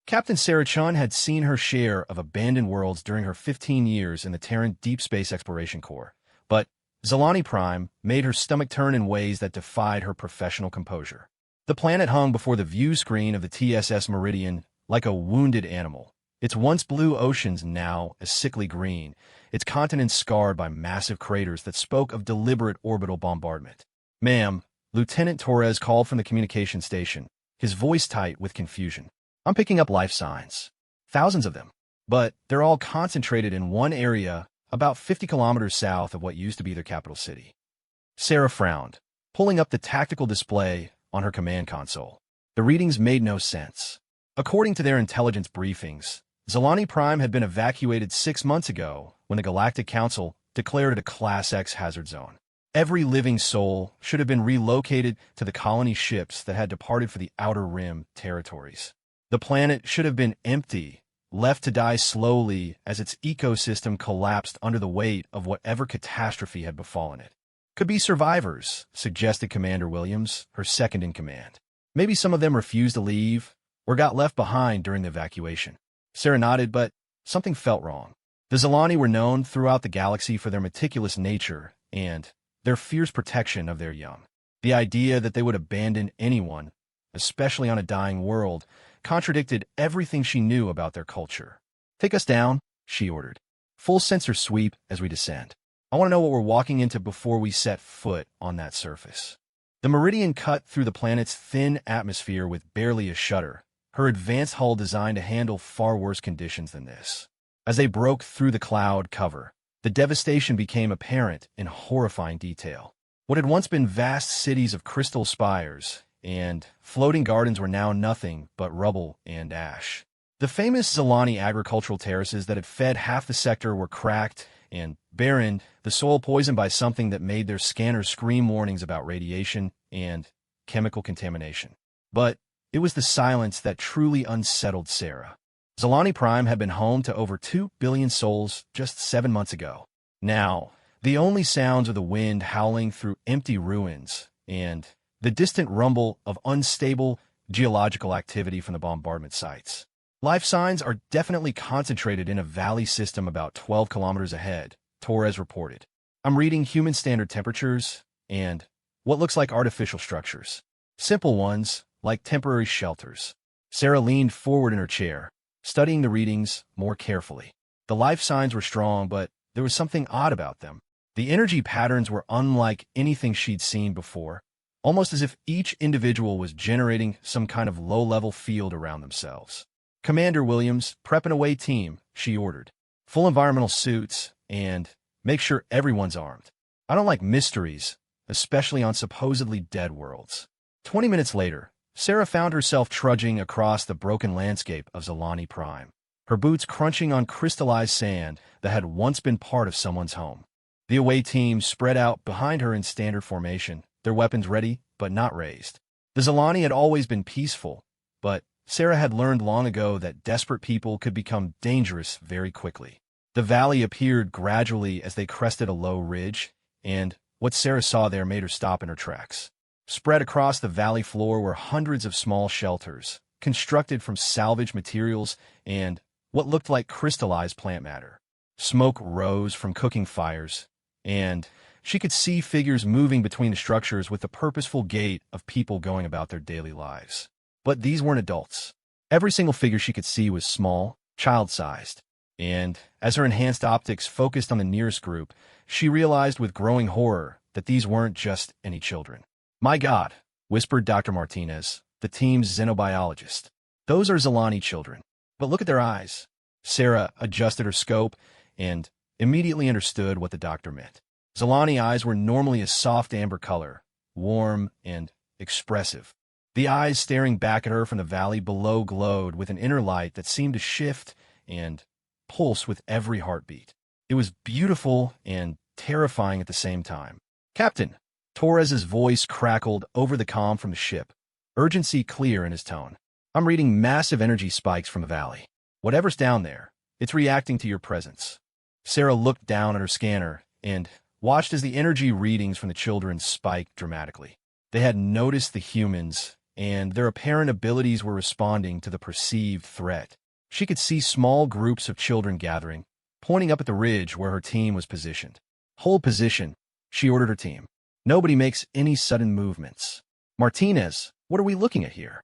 Captain Sarah Chun had seen her share of abandoned worlds during her 15 years in the Terran Deep Space Exploration Corps, but Zalani Prime made her stomach turn in ways that defied her professional composure. The planet hung before the view screen of the TSS Meridian like a wounded animal, its once blue oceans now a sickly green, its continents scarred by massive craters that spoke of deliberate orbital bombardment. "Ma'am," Lieutenant Torres called from the communication station, his voice tight with confusion. "I'm picking up life signs. Thousands of them. But they're all concentrated in one area about 50 kilometers south of what used to be their capital city." Sarah frowned, pulling up the tactical display on her command console. The readings made no sense. According to their intelligence briefings, Zalani Prime had been evacuated 6 months ago when the Galactic Council declared it a Class X hazard zone. Every living soul should have been relocated to the colony ships that had departed for the Outer Rim territories. The planet should have been empty, left to die slowly as its ecosystem collapsed under the weight of whatever catastrophe had befallen it. "Could be survivors," suggested Commander Williams, her second in command. "Maybe some of them refused to leave or got left behind during the evacuation." Sarah nodded, but something felt wrong. The Zalani were known throughout the galaxy for their meticulous nature and their fierce protection of their young. The idea that they would abandon anyone, especially on a dying world, contradicted everything she knew about their culture. "Take us down," she ordered. "Full sensor sweep as we descend. I want to know what we're walking into before we set foot on that surface." The Meridian cut through the planet's thin atmosphere with barely a shudder, her advanced hull designed to handle far worse conditions than this. As they broke through the cloud cover, the devastation became apparent in horrifying detail. What had once been vast cities of crystal spires and floating gardens were now nothing but rubble and ash. The famous Zalani agricultural terraces that had fed half the sector were cracked and barren, the soil poisoned by something that made their scanners scream warnings about radiation and chemical contamination. But it was the silence that truly unsettled Sarah. Zalani Prime had been home to over 2 billion souls just 7 months ago. Now, the only sounds are the wind howling through empty ruins and the distant rumble of unstable geological activity from the bombardment sites. "Life signs are definitely concentrated in a valley system about 12 kilometers ahead," Torres reported. "I'm reading human standard temperatures and what looks like artificial structures. Simple ones, like temporary shelters." Sarah leaned forward in her chair, studying the readings more carefully. The life signs were strong, but there was something odd about them. The energy patterns were unlike anything she'd seen before, almost as if each individual was generating some kind of low-level field around themselves. "Commander Williams, prep an away team," she ordered. "Full environmental suits, and make sure everyone's armed. I don't like mysteries, especially on supposedly dead worlds." 20 minutes later, Sarah found herself trudging across the broken landscape of Zalani Prime, her boots crunching on crystallized sand that had once been part of someone's home. The away team spread out behind her in standard formation, their weapons ready but not raised. The Zalani had always been peaceful, but Sarah had learned long ago that desperate people could become dangerous very quickly. The valley appeared gradually as they crested a low ridge, and what Sarah saw there made her stop in her tracks. Spread across the valley floor were hundreds of small shelters, constructed from salvaged materials and what looked like crystallized plant matter. Smoke rose from cooking fires, and she could see figures moving between the structures with the purposeful gait of people going about their daily lives. But these weren't adults. Every single figure she could see was small, child-sized. And as her enhanced optics focused on the nearest group, she realized with growing horror that these weren't just any children. "My God," whispered Dr. Martinez, the team's xenobiologist. "Those are Zalani children. But look at their eyes." Sarah adjusted her scope and immediately understood what the doctor meant. Zalani eyes were normally a soft amber color, warm and expressive. The eyes staring back at her from the valley below glowed with an inner light that seemed to shift and pulse with every heartbeat. It was beautiful and terrifying at the same time. "Captain," Torres's voice crackled over the comm from the ship, urgency clear in his tone. "I'm reading massive energy spikes from the valley. Whatever's down there, it's reacting to your presence." Sarah looked down at her scanner and watched as the energy readings from the children spiked dramatically. They had noticed the humans and their apparent abilities were responding to the perceived threat. She could see small groups of children gathering, pointing up at the ridge where her team was positioned. "Hold position," she ordered her team. "Nobody makes any sudden movements." "Martinez, what are we looking at here?"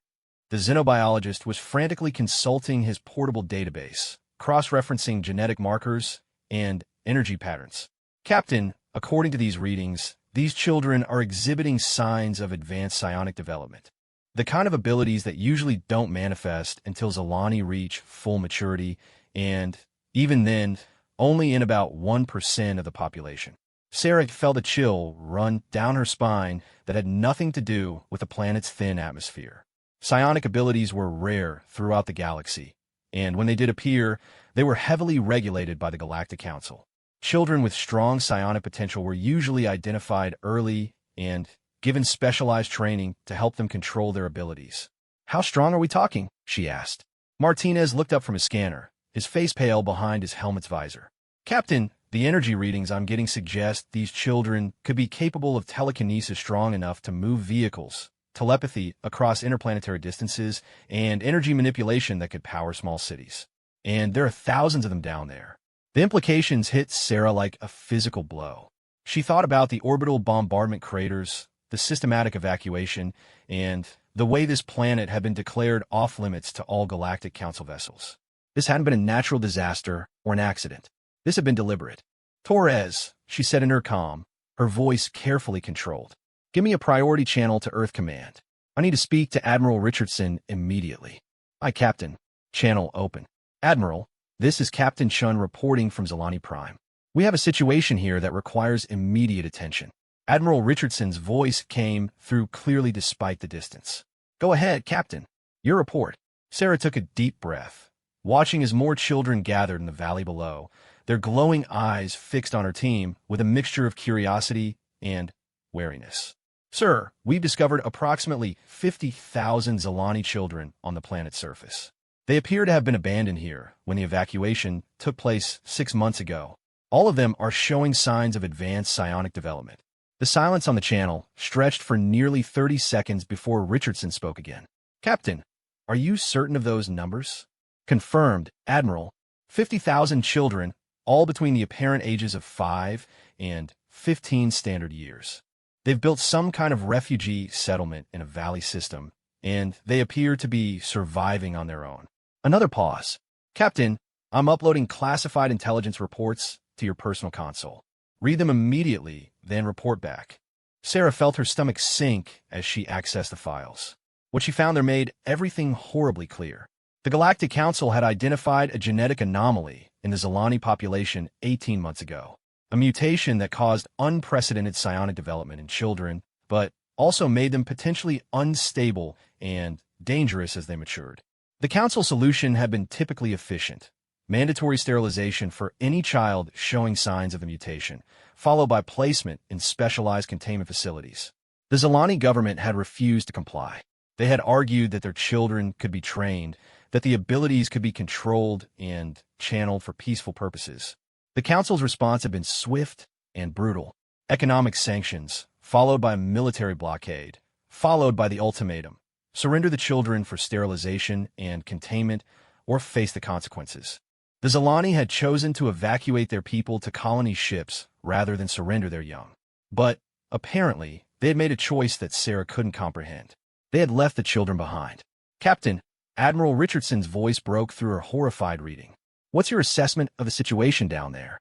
The xenobiologist was frantically consulting his portable database, cross-referencing genetic markers and energy patterns. "Captain, according to these readings, these children are exhibiting signs of advanced psionic development. The kind of abilities that usually don't manifest until Zalani reach full maturity, and, even then, only in about 1% of the population." Sarah felt a chill run down her spine that had nothing to do with the planet's thin atmosphere. Psionic abilities were rare throughout the galaxy, and when they did appear, they were heavily regulated by the Galactic Council. Children with strong psionic potential were usually identified early and given specialized training to help them control their abilities. "How strong are we talking?" she asked. Martinez looked up from his scanner, his face pale behind his helmet's visor. "Captain, the energy readings I'm getting suggest these children could be capable of telekinesis strong enough to move vehicles, telepathy across interplanetary distances, and energy manipulation that could power small cities. And there are thousands of them down there." The implications hit Sarah like a physical blow. She thought about the orbital bombardment craters, the systematic evacuation, and the way this planet had been declared off-limits to all Galactic Council vessels. This hadn't been a natural disaster or an accident. This had been deliberate. "Torres," she said in her calm, her voice carefully controlled. "Give me a priority channel to Earth Command. I need to speak to Admiral Richardson immediately." "Aye, Captain." "Channel open." "Admiral, this is Captain Chun reporting from Zalani Prime. We have a situation here that requires immediate attention." Admiral Richardson's voice came through clearly despite the distance. "Go ahead, Captain. Your report." Sarah took a deep breath, watching as more children gathered in the valley below, their glowing eyes fixed on her team with a mixture of curiosity and wariness. "Sir, we've discovered approximately 50,000 Zalani children on the planet's surface. They appear to have been abandoned here when the evacuation took place 6 months ago. All of them are showing signs of advanced psionic development." The silence on the channel stretched for nearly 30 seconds before Richardson spoke again. "Captain, are you certain of those numbers?" "Confirmed, Admiral. 50,000 children, all between the apparent ages of 5 and 15 standard years. They've built some kind of refugee settlement in a valley system, and they appear to be surviving on their own." Another pause. "Captain, I'm uploading classified intelligence reports to your personal console. Read them immediately, then report back." Sarah felt her stomach sink as she accessed the files. What she found there made everything horribly clear. The Galactic Council had identified a genetic anomaly in the Zalani population 18 months ago. A mutation that caused unprecedented psionic development in children, but also made them potentially unstable and dangerous as they matured. The Council solution had been typically efficient: mandatory sterilization for any child showing signs of the mutation, followed by placement in specialized containment facilities. The Zalani government had refused to comply. They had argued that their children could be trained, that the abilities could be controlled and channeled for peaceful purposes. The Council's response had been swift and brutal. Economic sanctions, followed by a military blockade, followed by the ultimatum: surrender the children for sterilization and containment, or face the consequences. The Zalani had chosen to evacuate their people to colony ships rather than surrender their young. But, apparently, they had made a choice that Sarah couldn't comprehend. They had left the children behind. "Captain," Admiral Richardson's voice broke through her horrified reading. "What's your assessment of the situation down there?"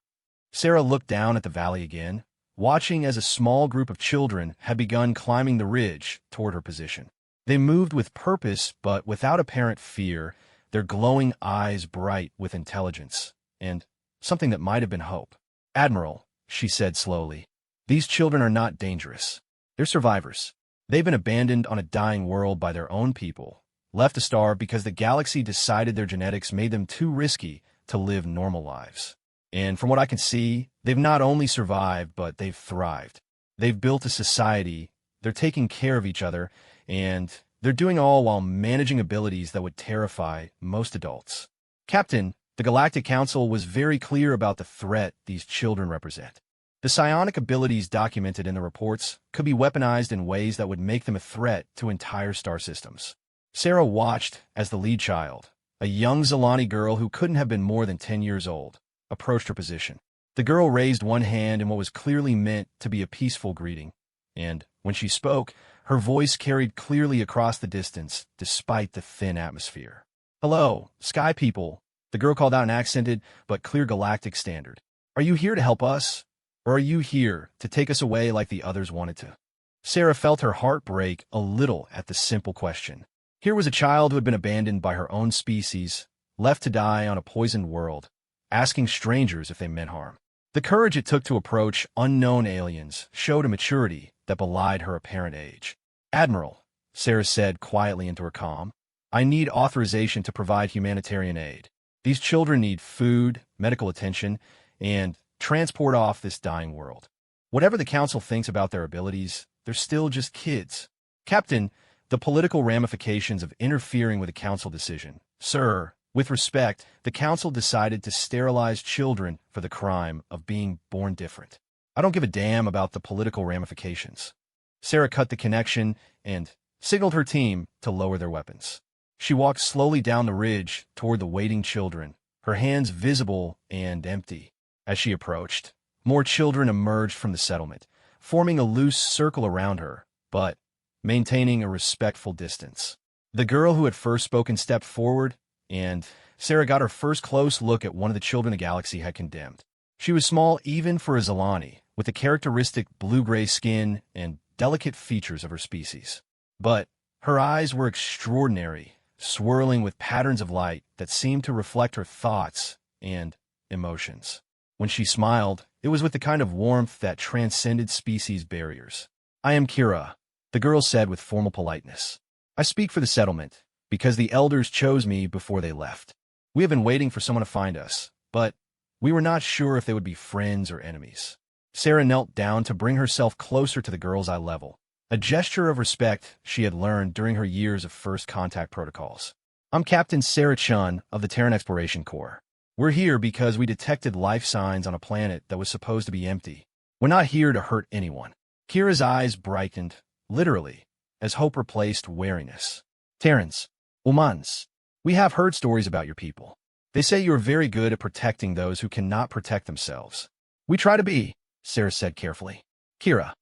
Sarah looked down at the valley again, watching as a small group of children had begun climbing the ridge toward her position. They moved with purpose, but without apparent fear, their glowing eyes bright with intelligence, and something that might have been hope. "Admiral," she said slowly, "these children are not dangerous. They're survivors. They've been abandoned on a dying world by their own people, left to starve because the galaxy decided their genetics made them too risky to live normal lives. And from what I can see, they've not only survived, but they've thrived. They've built a society, they're taking care of each other, and they're doing all while managing abilities that would terrify most adults. Captain, the Galactic Council was very clear about the threat these children represent. The psionic abilities documented in the reports could be weaponized in ways that would make them a threat to entire star systems. Sarah watched as the lead child, a young Zalani girl who couldn't have been more than 10 years old, approached her position. The girl raised one hand in what was clearly meant to be a peaceful greeting, and when she spoke, her voice carried clearly across the distance despite the thin atmosphere. "Hello, Sky People," the girl called out in accented but clear galactic standard. "Are you here to help us? Or are you here to take us away like the others wanted to?" Sarah felt her heart break a little at the simple question. Here was a child who had been abandoned by her own species, left to die on a poisoned world, asking strangers if they meant harm. The courage it took to approach unknown aliens showed a maturity that belied her apparent age. "Admiral," Sarah said quietly into her comm, "I need authorization to provide humanitarian aid. These children need food, medical attention, and transport off this dying world. Whatever the Council thinks about their abilities, they're still just kids." "Captain, the political ramifications of interfering with a Council decision. Sir, with respect, the Council decided to sterilize children for the crime of being born different. I don't give a damn about the political ramifications." Sarah cut the connection and signaled her team to lower their weapons. She walked slowly down the ridge toward the waiting children, her hands visible and empty. As she approached, more children emerged from the settlement, forming a loose circle around her, but maintaining a respectful distance. The girl who had first spoken stepped forward, and Sarah got her first close look at one of the children the galaxy had condemned. She was small even for a Zalani, with the characteristic blue-gray skin and delicate features of her species. But her eyes were extraordinary, swirling with patterns of light that seemed to reflect her thoughts and emotions. When she smiled, it was with the kind of warmth that transcended species barriers. "I am Kira," the girl said with formal politeness. "I speak for the settlement, because the elders chose me before they left. We have been waiting for someone to find us, but we were not sure if they would be friends or enemies." Sarah knelt down to bring herself closer to the girl's eye level, a gesture of respect she had learned during her years of first contact protocols. "I'm Captain Sarah Chun of the Terran Exploration Corps. We're here because we detected life signs on a planet that was supposed to be empty. We're not here to hurt anyone." Kira's eyes brightened, literally, as hope replaced wariness. "Terrans, humans, we have heard stories about your people. They say you are very good at protecting those who cannot protect themselves." "We try to be," Sarah said carefully. "Kira,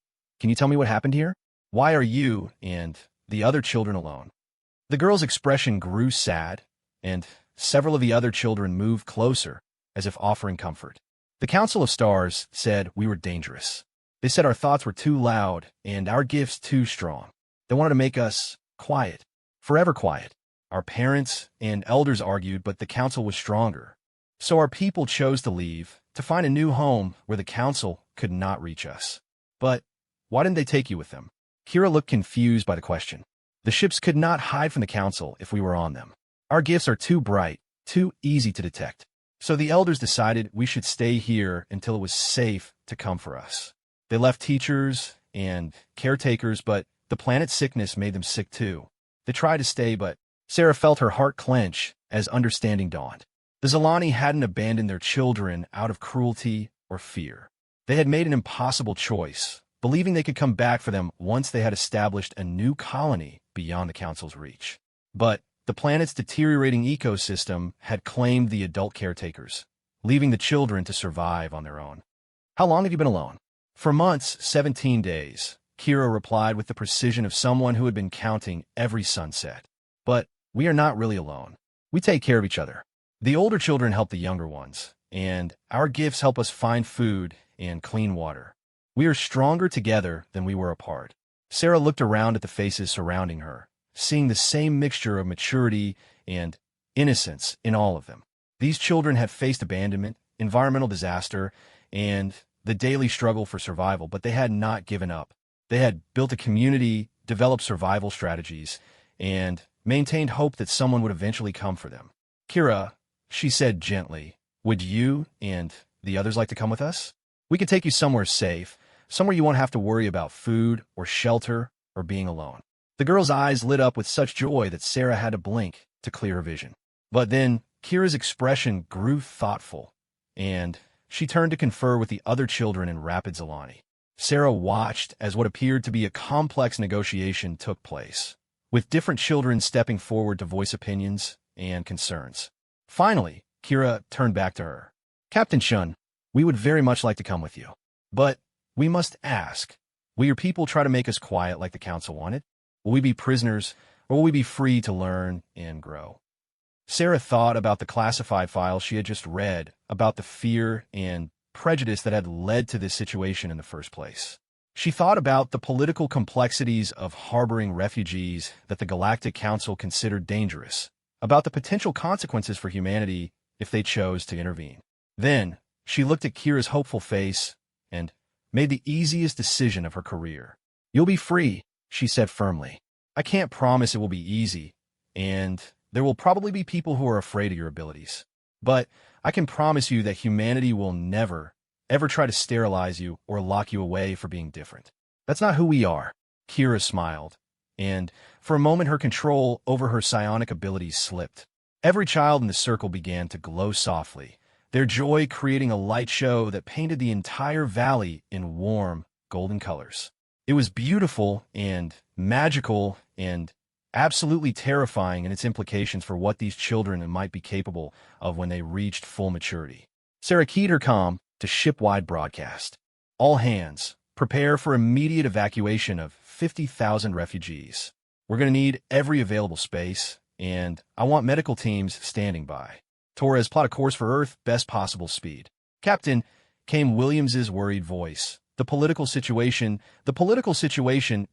can you tell me what happened here? Why are you and the other children alone?" The girl's expression grew sad, and several of the other children moved closer, as if offering comfort. "The Council of Stars said we were dangerous. They said our thoughts were too loud and our gifts too strong. They wanted to make us quiet, forever quiet. Our parents and elders argued, but the Council was stronger. So our people chose to leave, to find a new home where the Council could not reach us." "But why didn't they take you with them?" Kira looked confused by the question. "The ships could not hide from the Council if we were on them. Our gifts are too bright, too easy to detect. So the elders decided we should stay here until it was safe to come for us. They left teachers and caretakers, but the planet's sickness made them sick too. They tried to stay, but..." Sarah felt her heart clench as understanding dawned. The Zalani hadn't abandoned their children out of cruelty or fear. They had made an impossible choice, believing they could come back for them once they had established a new colony beyond the Council's reach. But the planet's deteriorating ecosystem had claimed the adult caretakers, leaving the children to survive on their own. "How long have you been alone?" "For months, 17 days, Kira replied with the precision of someone who had been counting every sunset. "But we are not really alone. We take care of each other. The older children help the younger ones, and our gifts help us find food and clean water. We are stronger together than we were apart." Sarah looked around at the faces surrounding her, seeing the same mixture of maturity and innocence in all of them. These children had faced abandonment, environmental disaster, and the daily struggle for survival, but they had not given up. They had built a community, developed survival strategies, and maintained hope that someone would eventually come for them. "Kira," she said gently, "would you and the others like to come with us? We can take you somewhere safe, somewhere you won't have to worry about food or shelter or being alone." The girl's eyes lit up with such joy that Sarah had to blink to clear her vision. But then Kira's expression grew thoughtful, and she turned to confer with the other children in Rapid Zalani. Sarah watched as what appeared to be a complex negotiation took place, with different children stepping forward to voice opinions and concerns. Finally, Kira turned back to her. Captain Shun, we would very much like to come with you. But we must ask, will your people try to make us quiet like the council wanted? Will we be prisoners, or will we be free to learn and grow? Sarah thought about the classified files she had just read, about the fear and prejudice that had led to this situation in the first place. She thought about the political complexities of harboring refugees that the Galactic Council considered dangerous, about the potential consequences for humanity if they chose to intervene. Then, she looked at Kira's hopeful face and made the easiest decision of her career. You'll be free, she said firmly. I can't promise it will be easy, and there will probably be people who are afraid of your abilities. But I can promise you that humanity will never, ever try to sterilize you or lock you away for being different. That's not who we are. Kira smiled, and for a moment her control over her psionic abilities slipped. Every child in the circle began to glow softly, their joy creating a light show that painted the entire valley in warm, golden colors. It was beautiful and magical and absolutely terrifying in its implications for what these children might be capable of when they reached full maturity. Sarah keyed her comm to ship-wide broadcast. All hands, prepare for immediate evacuation of 50,000 refugees. We're going to need every available space, and I want medical teams standing by. Torres, plot a course for Earth, best possible speed. Captain, came Williams's worried voice. The political situation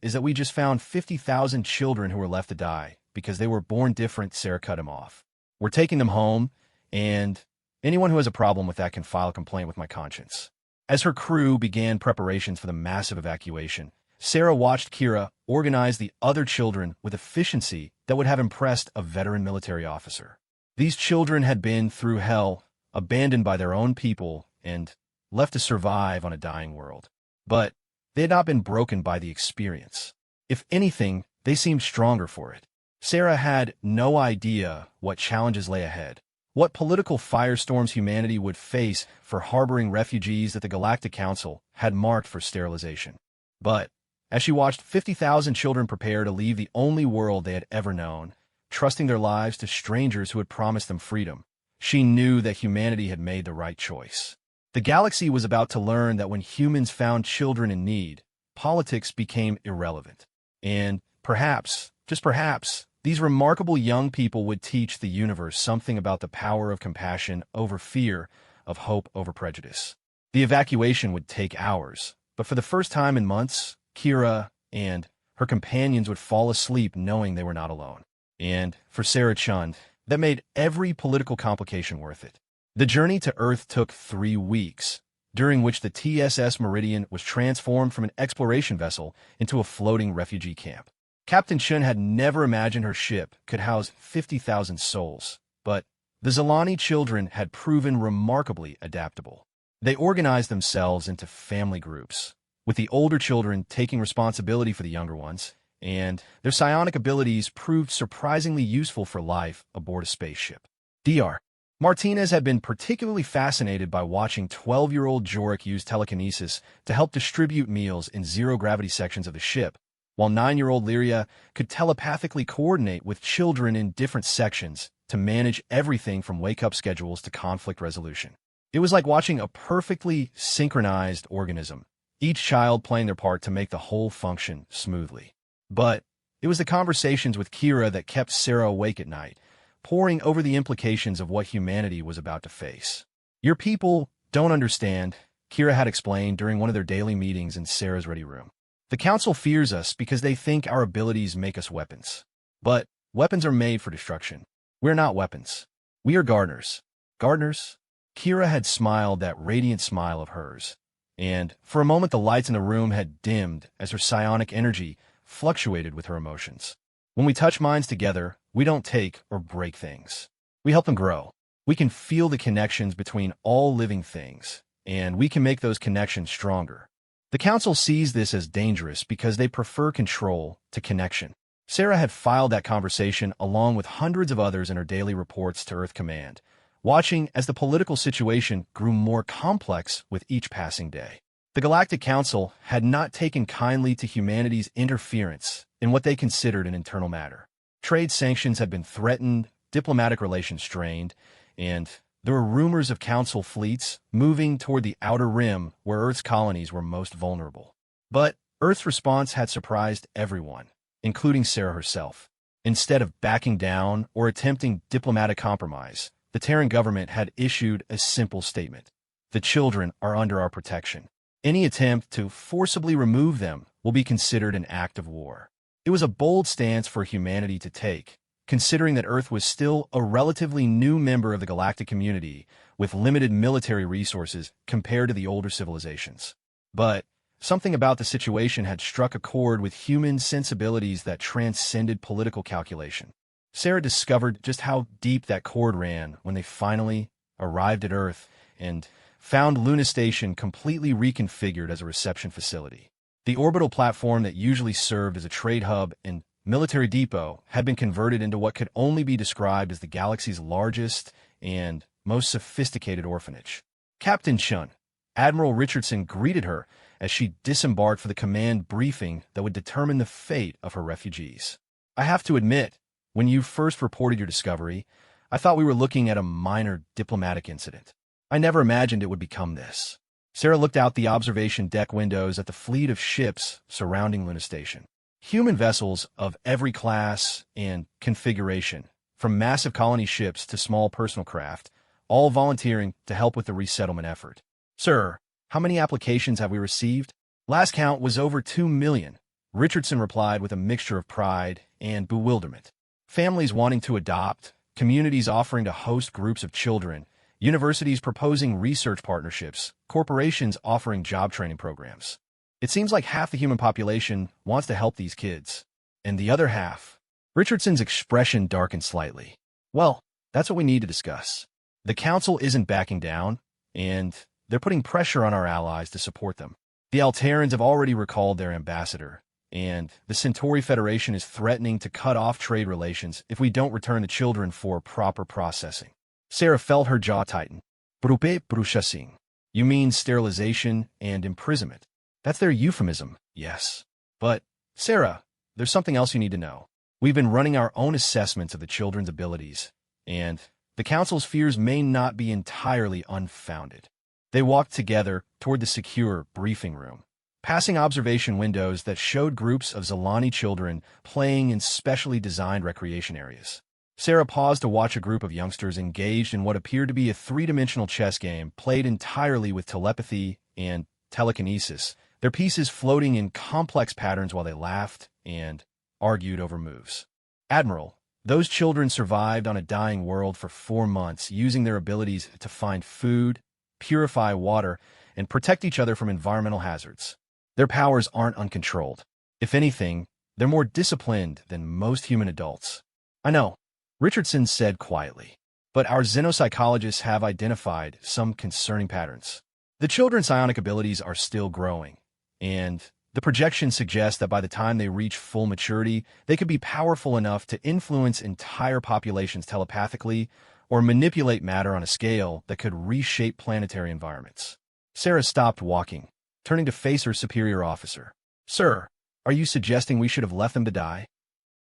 is that we just found 50,000 children who were left to die because they were born different. Sarah cut him off. We're taking them home, and anyone who has a problem with that can file a complaint with my conscience. As her crew began preparations for the massive evacuation, Sarah watched Kira organize the other children with efficiency that would have impressed a veteran military officer. These children had been through hell, abandoned by their own people, and left to survive on a dying world. But they had not been broken by the experience. If anything, they seemed stronger for it. Sarah had no idea what challenges lay ahead, what political firestorms humanity would face for harboring refugees that the Galactic Council had marked for sterilization. But as she watched 50,000 children prepare to leave the only world they had ever known, trusting their lives to strangers who had promised them freedom, she knew that humanity had made the right choice. The galaxy was about to learn that when humans found children in need, politics became irrelevant. And perhaps, just perhaps, these remarkable young people would teach the universe something about the power of compassion over fear, of hope over prejudice. The evacuation would take hours, but for the first time in months, Kira and her companions would fall asleep knowing they were not alone. And for Sarah Chund, that made every political complication worth it. The journey to Earth took 3 weeks, during which the TSS Meridian was transformed from an exploration vessel into a floating refugee camp. Captain Chun had never imagined her ship could house 50,000 souls, but the Zalani children had proven remarkably adaptable. They organized themselves into family groups, with the older children taking responsibility for the younger ones, and their psionic abilities proved surprisingly useful for life aboard a spaceship. Dr. Martinez had been particularly fascinated by watching 12-year-old Jorik use telekinesis to help distribute meals in zero-gravity sections of the ship, while 9-year-old Lyria could telepathically coordinate with children in different sections to manage everything from wake-up schedules to conflict resolution. It was like watching a perfectly synchronized organism, each child playing their part to make the whole function smoothly. But it was the conversations with Kira that kept Sarah awake at night, poring over the implications of what humanity was about to face. Your people don't understand, Kira had explained during one of their daily meetings in Sarah's ready room. The Council fears us because they think our abilities make us weapons. But weapons are made for destruction. We're not weapons. We are gardeners. Gardeners? Kira had smiled that radiant smile of hers, and for a moment the lights in the room had dimmed as her psionic energy fluctuated with her emotions. When we touch minds together, we don't take or break things. We help them grow. We can feel the connections between all living things, and we can make those connections stronger. The Council sees this as dangerous because they prefer control to connection. Sarah had filed that conversation along with hundreds of others in her daily reports to Earth Command, watching as the political situation grew more complex with each passing day. The Galactic Council had not taken kindly to humanity's interference in what they considered an internal matter. Trade sanctions had been threatened, diplomatic relations strained, and there were rumors of Council fleets moving toward the outer rim where Earth's colonies were most vulnerable. But Earth's response had surprised everyone, including Sarah herself. Instead of backing down or attempting diplomatic compromise, the Terran government had issued a simple statement. The children are under our protection. Any attempt to forcibly remove them will be considered an act of war. It was a bold stance for humanity to take, considering that Earth was still a relatively new member of the galactic community with limited military resources compared to the older civilizations. But something about the situation had struck a chord with human sensibilities that transcended political calculation. Sarah discovered just how deep that chord ran when they finally arrived at Earth and found Luna Station completely reconfigured as a reception facility. The orbital platform that usually served as a trade hub and military depot had been converted into what could only be described as the galaxy's largest and most sophisticated orphanage. Captain Chun, Admiral Richardson, greeted her as she disembarked for the command briefing that would determine the fate of her refugees. I have to admit, when you first reported your discovery, I thought we were looking at a minor diplomatic incident. I never imagined it would become this. Sarah looked out the observation deck windows at the fleet of ships surrounding Luna Station. Human vessels of every class and configuration, from massive colony ships to small personal craft, all volunteering to help with the resettlement effort. Sir, how many applications have we received? Last count was over 2 million, Richardson replied with a mixture of pride and bewilderment. Families wanting to adopt, communities offering to host groups of children, universities proposing research partnerships, corporations offering job training programs. It seems like half the human population wants to help these kids. And the other half. Richardson's expression darkened slightly. Well, that's what we need to discuss. The Council isn't backing down, and they're putting pressure on our allies to support them. The Alterans have already recalled their ambassador, and the Centauri Federation is threatening to cut off trade relations if we don't return the children for proper processing. Sarah felt her jaw tighten. Brupe brushasing. You mean sterilization and imprisonment. That's their euphemism, yes. But, Sarah, there's something else you need to know. We've been running our own assessments of the children's abilities, and the Council's fears may not be entirely unfounded. They walked together toward the secure briefing room, passing observation windows that showed groups of Zalani children playing in specially designed recreation areas. Sarah paused to watch a group of youngsters engaged in what appeared to be a three-dimensional chess game played entirely with telepathy and telekinesis, their pieces floating in complex patterns while they laughed and argued over moves. Admiral, those children survived on a dying world for 4 months, using their abilities to find food, purify water, and protect each other from environmental hazards. Their powers aren't uncontrolled. If anything, they're more disciplined than most human adults. I know, Richardson said quietly, but our xenopsychologists have identified some concerning patterns. The children's psionic abilities are still growing, and the projections suggest that by the time they reach full maturity, they could be powerful enough to influence entire populations telepathically or manipulate matter on a scale that could reshape planetary environments. Sarah stopped walking, turning to face her superior officer. Sir, are you suggesting we should have left them to die?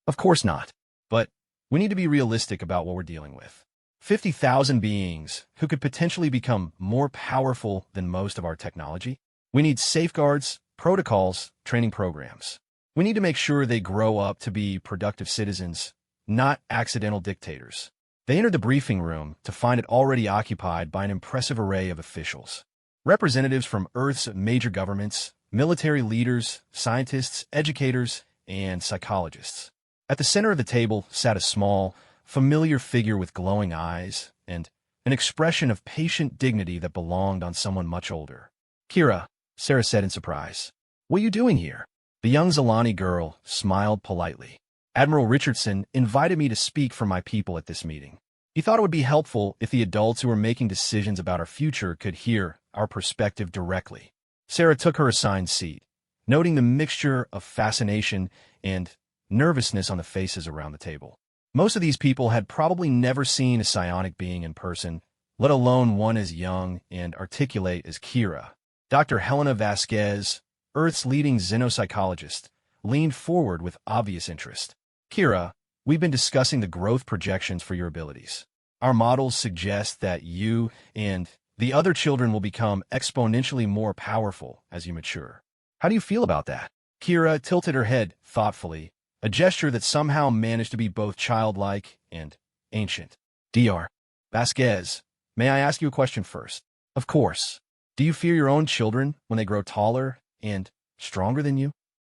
Of course not. But we need to be realistic about what we're dealing with. 50,000 beings who could potentially become more powerful than most of our technology. We need safeguards, protocols, training programs. We need to make sure they grow up to be productive citizens, not accidental dictators. They entered the briefing room to find it already occupied by an impressive array of officials. Representatives from Earth's major governments, military leaders, scientists, educators, and psychologists. At the center of the table sat a small, familiar figure with glowing eyes and an expression of patient dignity that belonged on someone much older. Kira, Sarah said in surprise. What are you doing here? The young Zalani girl smiled politely. Admiral Richardson invited me to speak for my people at this meeting. He thought it would be helpful if the adults who were making decisions about our future could hear our perspective directly. Sarah took her assigned seat, noting the mixture of fascination and nervousness on the faces around the table. Most of these people had probably never seen a psionic being in person, let alone one as young and articulate as Kira. Dr. Helena Vasquez, Earth's leading xenopsychologist, leaned forward with obvious interest. Kira, we've been discussing the growth projections for your abilities. Our models suggest that you and the other children will become exponentially more powerful as you mature. How do you feel about that? Kira tilted her head thoughtfully, a gesture that somehow managed to be both childlike and ancient. Dr. Vasquez, may I ask you a question first? Of course. Do you fear your own children when they grow taller and stronger than you?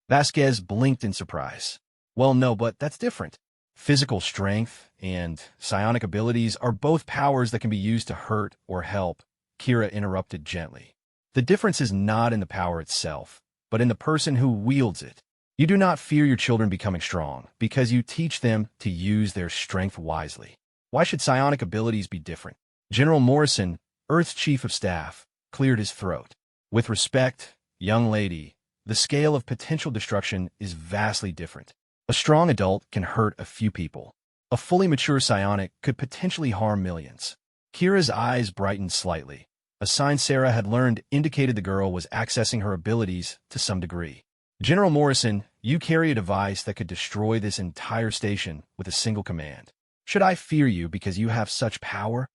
Vasquez blinked in surprise. Well, no, but that's different. Physical strength and psionic abilities are both powers that can be used to hurt or help, Kira interrupted gently. The difference is not in the power itself, but in the person who wields it. You do not fear your children becoming strong because you teach them to use their strength wisely. Why should psionic abilities be different? General Morrison, Earth's chief of staff, cleared his throat. With respect, young lady, the scale of potential destruction is vastly different. A strong adult can hurt a few people. A fully mature psionic could potentially harm millions. Kira's eyes brightened slightly. A sign Sarah had learned indicated the girl was accessing her abilities to some degree. General Morrison, you carry a device that could destroy this entire station with a single command. Should I fear you because you have such power?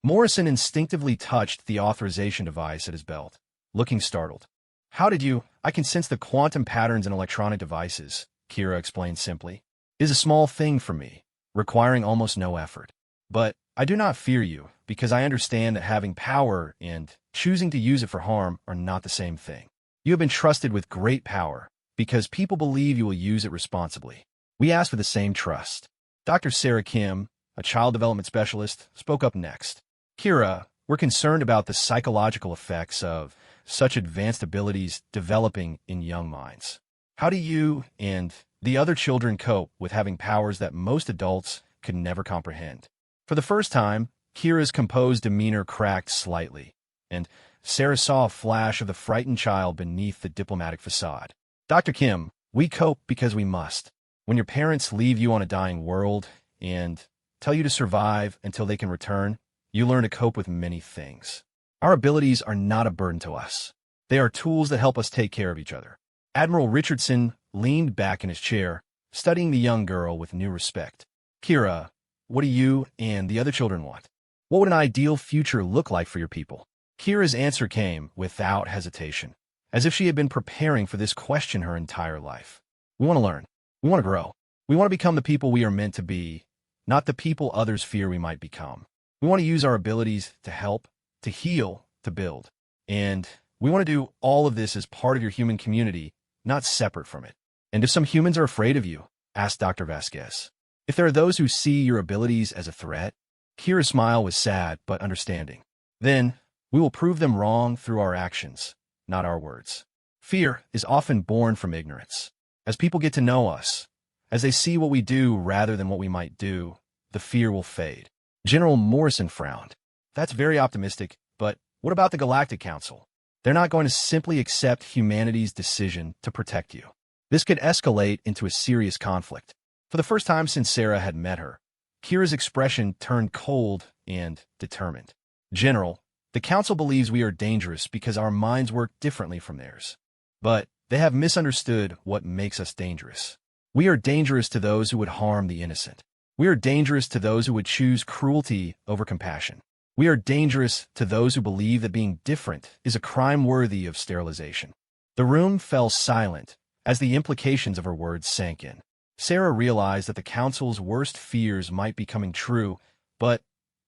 Morrison instinctively touched the authorization device at his belt, looking startled. How did you? I can sense the quantum patterns in electronic devices, Kira explained simply. It is a small thing for me, requiring almost no effort. But I do not fear you, because I understand that having power and choosing to use it for harm are not the same thing. You have been trusted with great power, because people believe you will use it responsibly. We ask for the same trust. Dr. Sarah Kim, a child development specialist, spoke up next. Kira, we're concerned about the psychological effects of such advanced abilities developing in young minds. How do you and the other children cope with having powers that most adults could never comprehend? For the first time, Kira's composed demeanor cracked slightly, and Sarah saw a flash of the frightened child beneath the diplomatic facade. Dr. Kim, we cope because we must. When your parents leave you on a dying world and tell you to survive until they can return, you learn to cope with many things. Our abilities are not a burden to us. They are tools that help us take care of each other. Admiral Richardson leaned back in his chair, studying the young girl with new respect. Kira, what do you and the other children want? What would an ideal future look like for your people? Kira's answer came without hesitation, as if she had been preparing for this question her entire life. We want to learn. We want to grow. We want to become the people we are meant to be, not the people others fear we might become. We want to use our abilities to help, to heal, to build. And we want to do all of this as part of your human community, not separate from it. And if some humans are afraid of you, asked Dr. Vasquez. If there are those who see your abilities as a threat, Kira's smile was sad but understanding. Then, we will prove them wrong through our actions, not our words. Fear is often born from ignorance. As people get to know us, as they see what we do rather than what we might do, the fear will fade. General Morrison frowned. That's very optimistic, but what about the Galactic Council? They're not going to simply accept humanity's decision to protect you. This could escalate into a serious conflict. For the first time since Sarah had met her, Kira's expression turned cold and determined. General, the Council believes we are dangerous because our minds work differently from theirs. But they have misunderstood what makes us dangerous. We are dangerous to those who would harm the innocent. We are dangerous to those who would choose cruelty over compassion. We are dangerous to those who believe that being different is a crime worthy of sterilization. The room fell silent as the implications of her words sank in. Sarah realized that the Council's worst fears might be coming true, but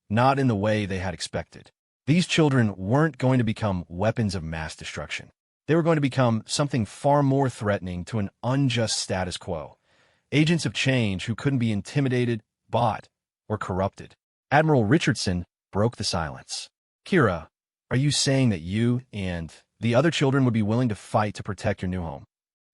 not in the way they had expected. These children weren't going to become weapons of mass destruction. They were going to become something far more threatening to an unjust status quo. Agents of change who couldn't be intimidated, bought, or corrupted. Admiral Richardson broke the silence. Kira, are you saying that you and the other children would be willing to fight to protect your new home?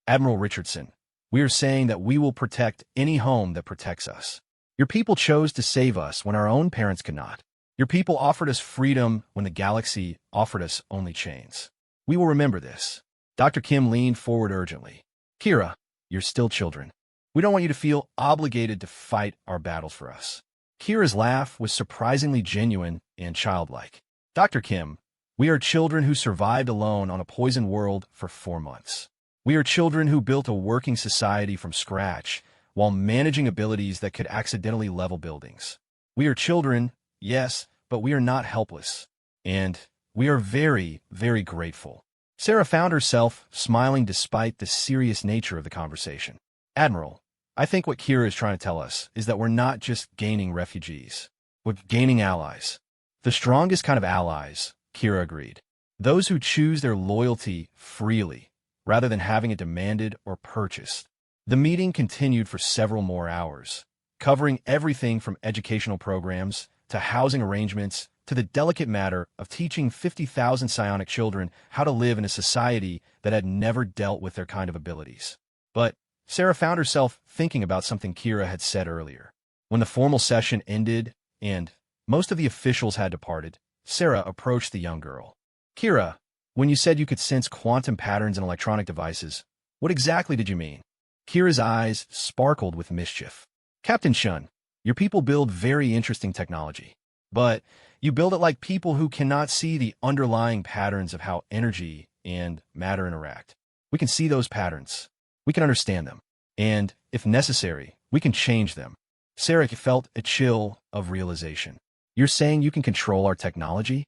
Admiral Richardson, we are saying that we will protect any home that protects us. Your people chose to save us when our own parents could not. Your people offered us freedom when the galaxy offered us only chains. We will remember this. Dr. Kim leaned forward urgently. Kira, you're still children. We don't want you to feel obligated to fight our battles for us." Kira's laugh was surprisingly genuine and childlike. "Dr. Kim, we are children who survived alone on a poisoned world for 4 months. We are children who built a working society from scratch while managing abilities that could accidentally level buildings. We are children, yes, but we are not helpless. And we are very, very grateful." Sarah found herself smiling despite the serious nature of the conversation. "Admiral, I think what Kira is trying to tell us is that we're not just gaining refugees. We're gaining allies. The strongest kind of allies," Kira agreed. "Those who choose their loyalty freely, rather than having it demanded or purchased." The meeting continued for several more hours, covering everything from educational programs to housing arrangements to the delicate matter of teaching 50,000 psionic children how to live in a society that had never dealt with their kind of abilities. But Sarah found herself thinking about something Kira had said earlier. When the formal session ended and most of the officials had departed, Sarah approached the young girl. "Kira, when you said you could sense quantum patterns in electronic devices, what exactly did you mean?" Kira's eyes sparkled with mischief. "Captain Shun, your people build very interesting technology. But you build it like people who cannot see the underlying patterns of how energy and matter interact. We can see those patterns. We can understand them. And, if necessary, we can change them." Sarah felt a chill of realization. "You're saying you can control our technology?"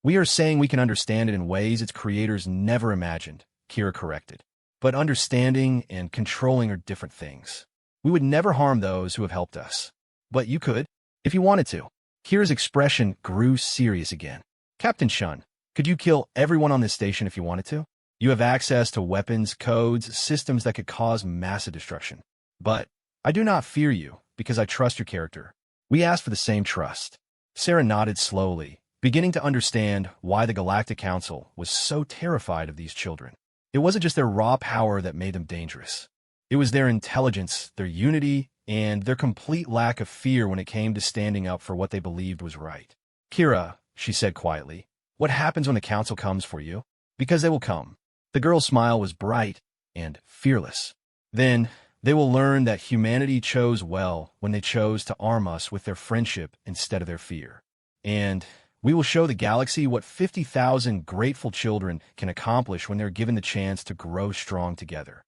"We are saying we can understand it in ways its creators never imagined," Kira corrected. "But understanding and controlling are different things. We would never harm those who have helped us. But you could, if you wanted to." Kira's expression grew serious again. "Captain Shun, could you kill everyone on this station if you wanted to? You have access to weapons, codes, systems that could cause massive destruction. But I do not fear you, because I trust your character. We ask for the same trust." Sarah nodded slowly, beginning to understand why the Galactic Council was so terrified of these children. It wasn't just their raw power that made them dangerous. It was their intelligence, their unity, and their complete lack of fear when it came to standing up for what they believed was right. "Kira," she said quietly, "what happens when the council comes for you? Because they will come." The girl's smile was bright and fearless. "Then they will learn that humanity chose well when they chose to arm us with their friendship instead of their fear. And we will show the galaxy what 50,000 grateful children can accomplish when they're given the chance to grow strong together."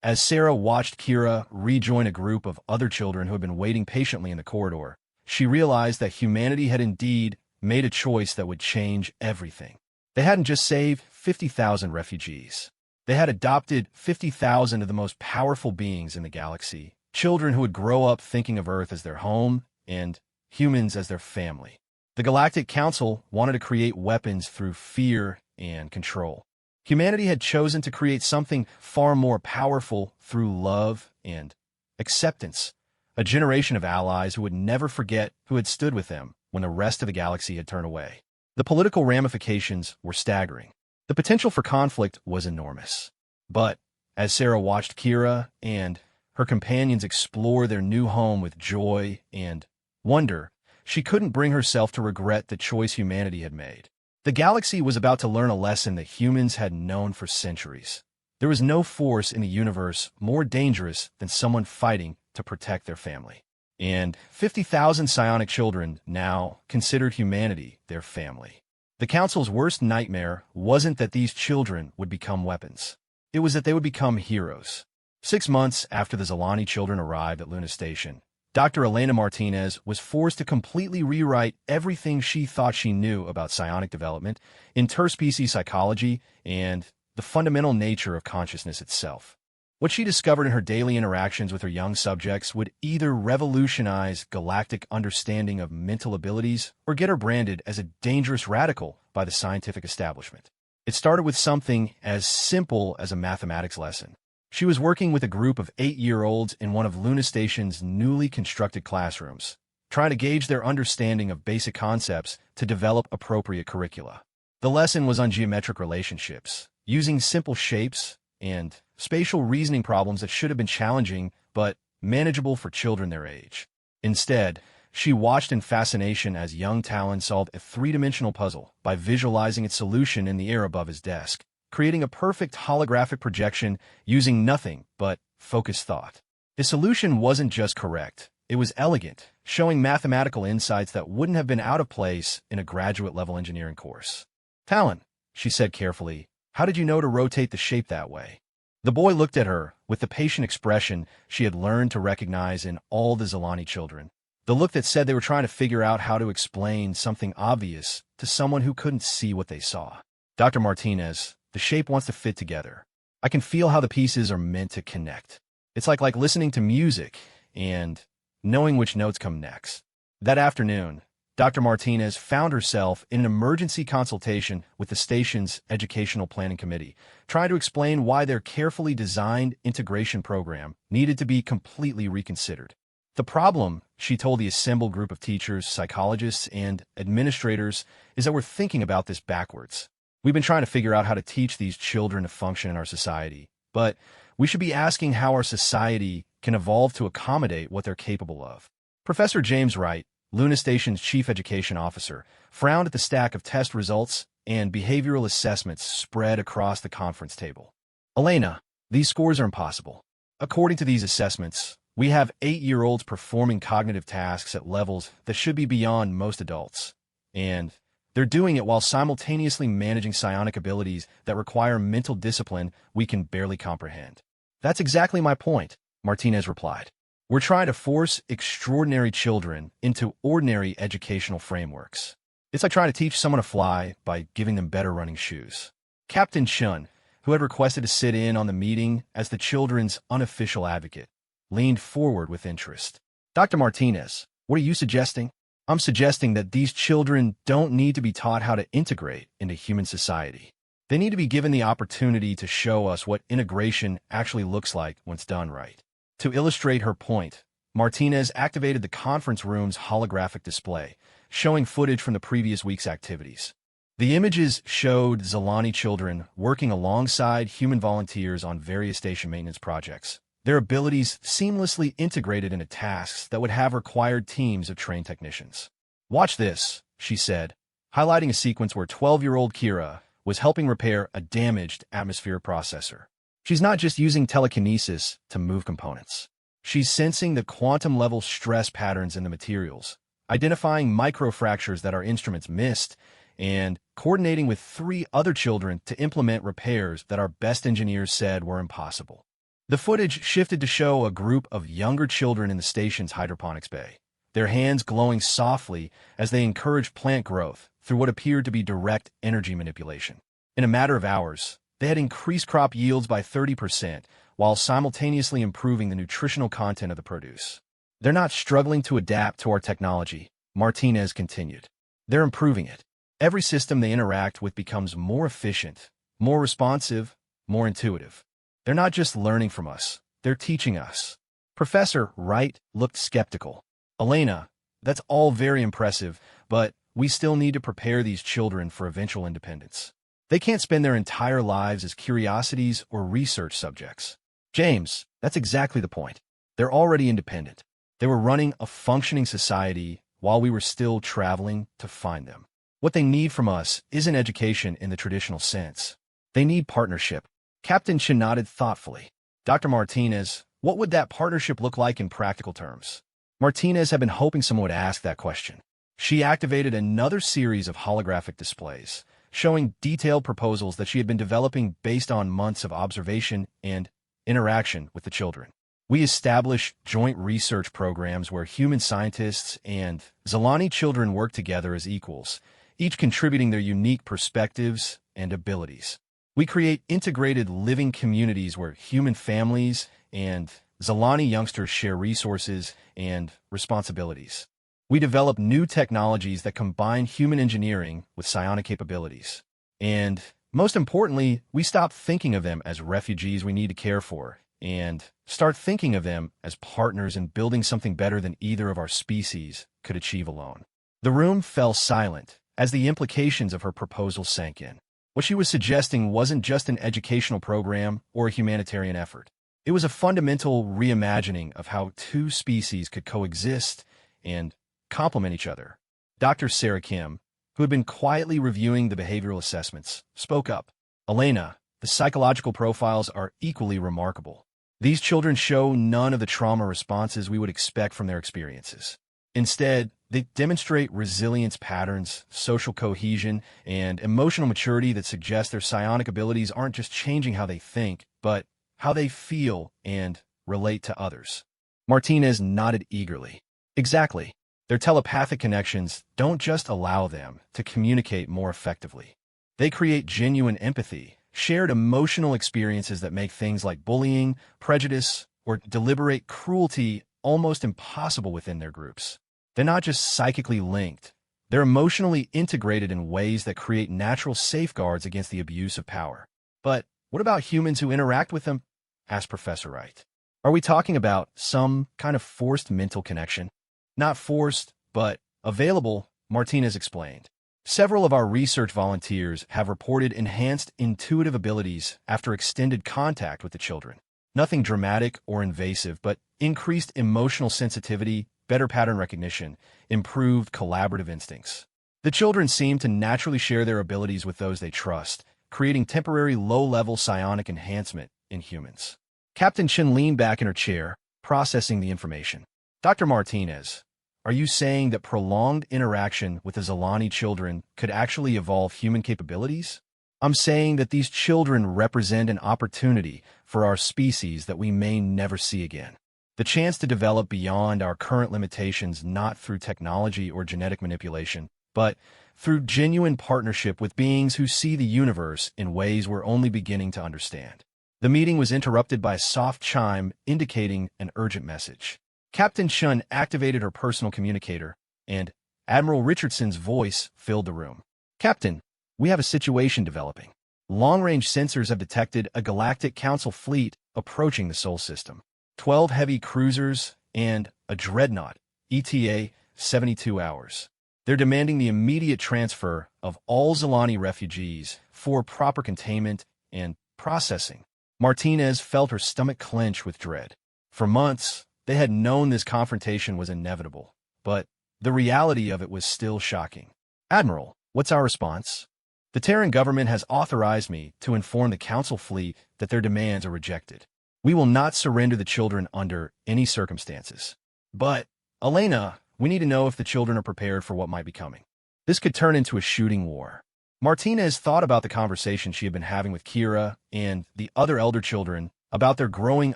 As Sarah watched Kira rejoin a group of other children who had been waiting patiently in the corridor, she realized that humanity had indeed made a choice that would change everything. They hadn't just saved 50,000 refugees. They had adopted 50,000 of the most powerful beings in the galaxy, children who would grow up thinking of Earth as their home and humans as their family. The Galactic Council wanted to create weapons through fear and control. Humanity had chosen to create something far more powerful through love and acceptance, a generation of allies who would never forget who had stood with them when the rest of the galaxy had turned away. The political ramifications were staggering. The potential for conflict was enormous. But as Sarah watched Kira and her companions explore their new home with joy and wonder, she couldn't bring herself to regret the choice humanity had made. The galaxy was about to learn a lesson that humans had known for centuries. There was no force in the universe more dangerous than someone fighting to protect their family. And 50,000 psionic children now considered humanity their family. The Council's worst nightmare wasn't that these children would become weapons. It was that they would become heroes. 6 months after the Zalani children arrived at Luna Station, Dr. Elena Martinez was forced to completely rewrite everything she thought she knew about psionic development, interspecies psychology, and the fundamental nature of consciousness itself. What she discovered in her daily interactions with her young subjects would either revolutionize galactic understanding of mental abilities or get her branded as a dangerous radical by the scientific establishment. It started with something as simple as a mathematics lesson. She was working with a group of 8-year-olds in one of Luna Station's newly constructed classrooms, trying to gauge their understanding of basic concepts to develop appropriate curricula. The lesson was on geometric relationships, using simple shapes and spatial reasoning problems that should have been challenging but manageable for children their age. Instead, she watched in fascination as young Talon solved a 3-dimensional puzzle by visualizing its solution in the air above his desk, creating a perfect holographic projection using nothing but focused thought. His solution wasn't just correct, it was elegant, showing mathematical insights that wouldn't have been out of place in a graduate-level engineering course. Talon, she said carefully, how did you know to rotate the shape that way? The boy looked at her with the patient expression she had learned to recognize in all the Zalani children. The look that said they were trying to figure out how to explain something obvious to someone who couldn't see what they saw. Dr. Martinez, the shape wants to fit together. I can feel how the pieces are meant to connect. It's like listening to music and knowing which notes come next. That afternoon, Dr. Martinez found herself in an emergency consultation with the station's Educational Planning Committee, trying to explain why their carefully designed integration program needed to be completely reconsidered. The problem, she told the assembled group of teachers, psychologists, and administrators, is that we're thinking about this backwards. We've been trying to figure out how to teach these children to function in our society, but we should be asking how our society can evolve to accommodate what they're capable of. Professor James Wright, Luna Station's chief education officer, frowned at the stack of test results and behavioral assessments spread across the conference table. Elena, these scores are impossible. According to these assessments, we have 8-year-olds performing cognitive tasks at levels that should be beyond most adults, and they're doing it while simultaneously managing psionic abilities that require mental discipline we can barely comprehend. That's exactly my point, Martinez replied. We're trying to force extraordinary children into ordinary educational frameworks. It's like trying to teach someone to fly by giving them better running shoes. Captain Chun, who had requested to sit in on the meeting as the children's unofficial advocate, leaned forward with interest. Dr. Martinez, what are you suggesting? I'm suggesting that these children don't need to be taught how to integrate into human society. They need to be given the opportunity to show us what integration actually looks like when it's done right. To illustrate her point, Martinez activated the conference room's holographic display, showing footage from the previous week's activities. The images showed Zalani children working alongside human volunteers on various station maintenance projects, their abilities seamlessly integrated into tasks that would have required teams of trained technicians. Watch this, she said, highlighting a sequence where 12-year-old Kira was helping repair a damaged atmospheric processor. She's not just using telekinesis to move components. She's sensing the quantum-level stress patterns in the materials, identifying microfractures that our instruments missed, and coordinating with 3 other children to implement repairs that our best engineers said were impossible. The footage shifted to show a group of younger children in the station's hydroponics bay, their hands glowing softly as they encouraged plant growth through what appeared to be direct energy manipulation. In a matter of hours, they had increased crop yields by 30% while simultaneously improving the nutritional content of the produce. They're not struggling to adapt to our technology, Martinez continued. They're improving it. Every system they interact with becomes more efficient, more responsive, more intuitive. They're not just learning from us, they're teaching us. Professor Wright looked skeptical. Elena, that's all very impressive, but we still need to prepare these children for eventual independence. They can't spend their entire lives as curiosities or research subjects. James, that's exactly the point. They're already independent. They were running a functioning society while we were still traveling to find them. What they need from us isn't education in the traditional sense. They need partnership. Captain Chin nodded thoughtfully. Dr. Martinez, what would that partnership look like in practical terms? Martinez had been hoping someone would ask that question. She activated another series of holographic displays, showing detailed proposals that she had been developing based on months of observation and interaction with the children. We established joint research programs where human scientists and Zalani children work together as equals, each contributing their unique perspectives and abilities. We create integrated living communities where human families and Zalani youngsters share resources and responsibilities. We develop new technologies that combine human engineering with psionic capabilities. And, most importantly, we stop thinking of them as refugees we need to care for, and start thinking of them as partners in building something better than either of our species could achieve alone. The room fell silent as the implications of her proposal sank in. What she was suggesting wasn't just an educational program or a humanitarian effort. It was a fundamental reimagining of how 2 species could coexist and complement each other. Dr. Sarah Kim, who had been quietly reviewing the behavioral assessments, spoke up. Elena, the psychological profiles are equally remarkable. These children show none of the trauma responses we would expect from their experiences. Instead, they demonstrate resilience patterns, social cohesion, and emotional maturity that suggest their psionic abilities aren't just changing how they think, but how they feel and relate to others. Martinez nodded eagerly. Exactly. Their telepathic connections don't just allow them to communicate more effectively. They create genuine empathy, shared emotional experiences that make things like bullying, prejudice, or deliberate cruelty almost impossible within their groups. They're not just psychically linked. They're emotionally integrated in ways that create natural safeguards against the abuse of power. But what about humans who interact with them? Asked Professor Wright. Are we talking about some kind of forced mental connection? Not forced, but available, Martinez explained. Several of our research volunteers have reported enhanced intuitive abilities after extended contact with the children. Nothing dramatic or invasive, but increased emotional sensitivity, better pattern recognition, improved collaborative instincts. The children seem to naturally share their abilities with those they trust, creating temporary low-level psionic enhancement in humans. Captain Chen leaned back in her chair, processing the information. Dr. Martinez, are you saying that prolonged interaction with the Zalani children could actually evolve human capabilities? I'm saying that these children represent an opportunity for our species that we may never see again. The chance to develop beyond our current limitations not through technology or genetic manipulation, but through genuine partnership with beings who see the universe in ways we're only beginning to understand. The meeting was interrupted by a soft chime indicating an urgent message. Captain Chun activated her personal communicator, and Admiral Richardson's voice filled the room. Captain, we have a situation developing. Long-range sensors have detected a Galactic Council fleet approaching the Sol system. 12 heavy cruisers and a dreadnought, ETA 72 hours. They're demanding the immediate transfer of all Zalani refugees for proper containment and processing. Martinez felt her stomach clench with dread. For months, they had known this confrontation was inevitable, but the reality of it was still shocking. Admiral, what's our response? The Terran government has authorized me to inform the Council fleet that their demands are rejected. We will not surrender the children under any circumstances. But, Elena, we need to know if the children are prepared for what might be coming. This could turn into a shooting war. Martinez thought about the conversation she had been having with Kira and the other elder children about their growing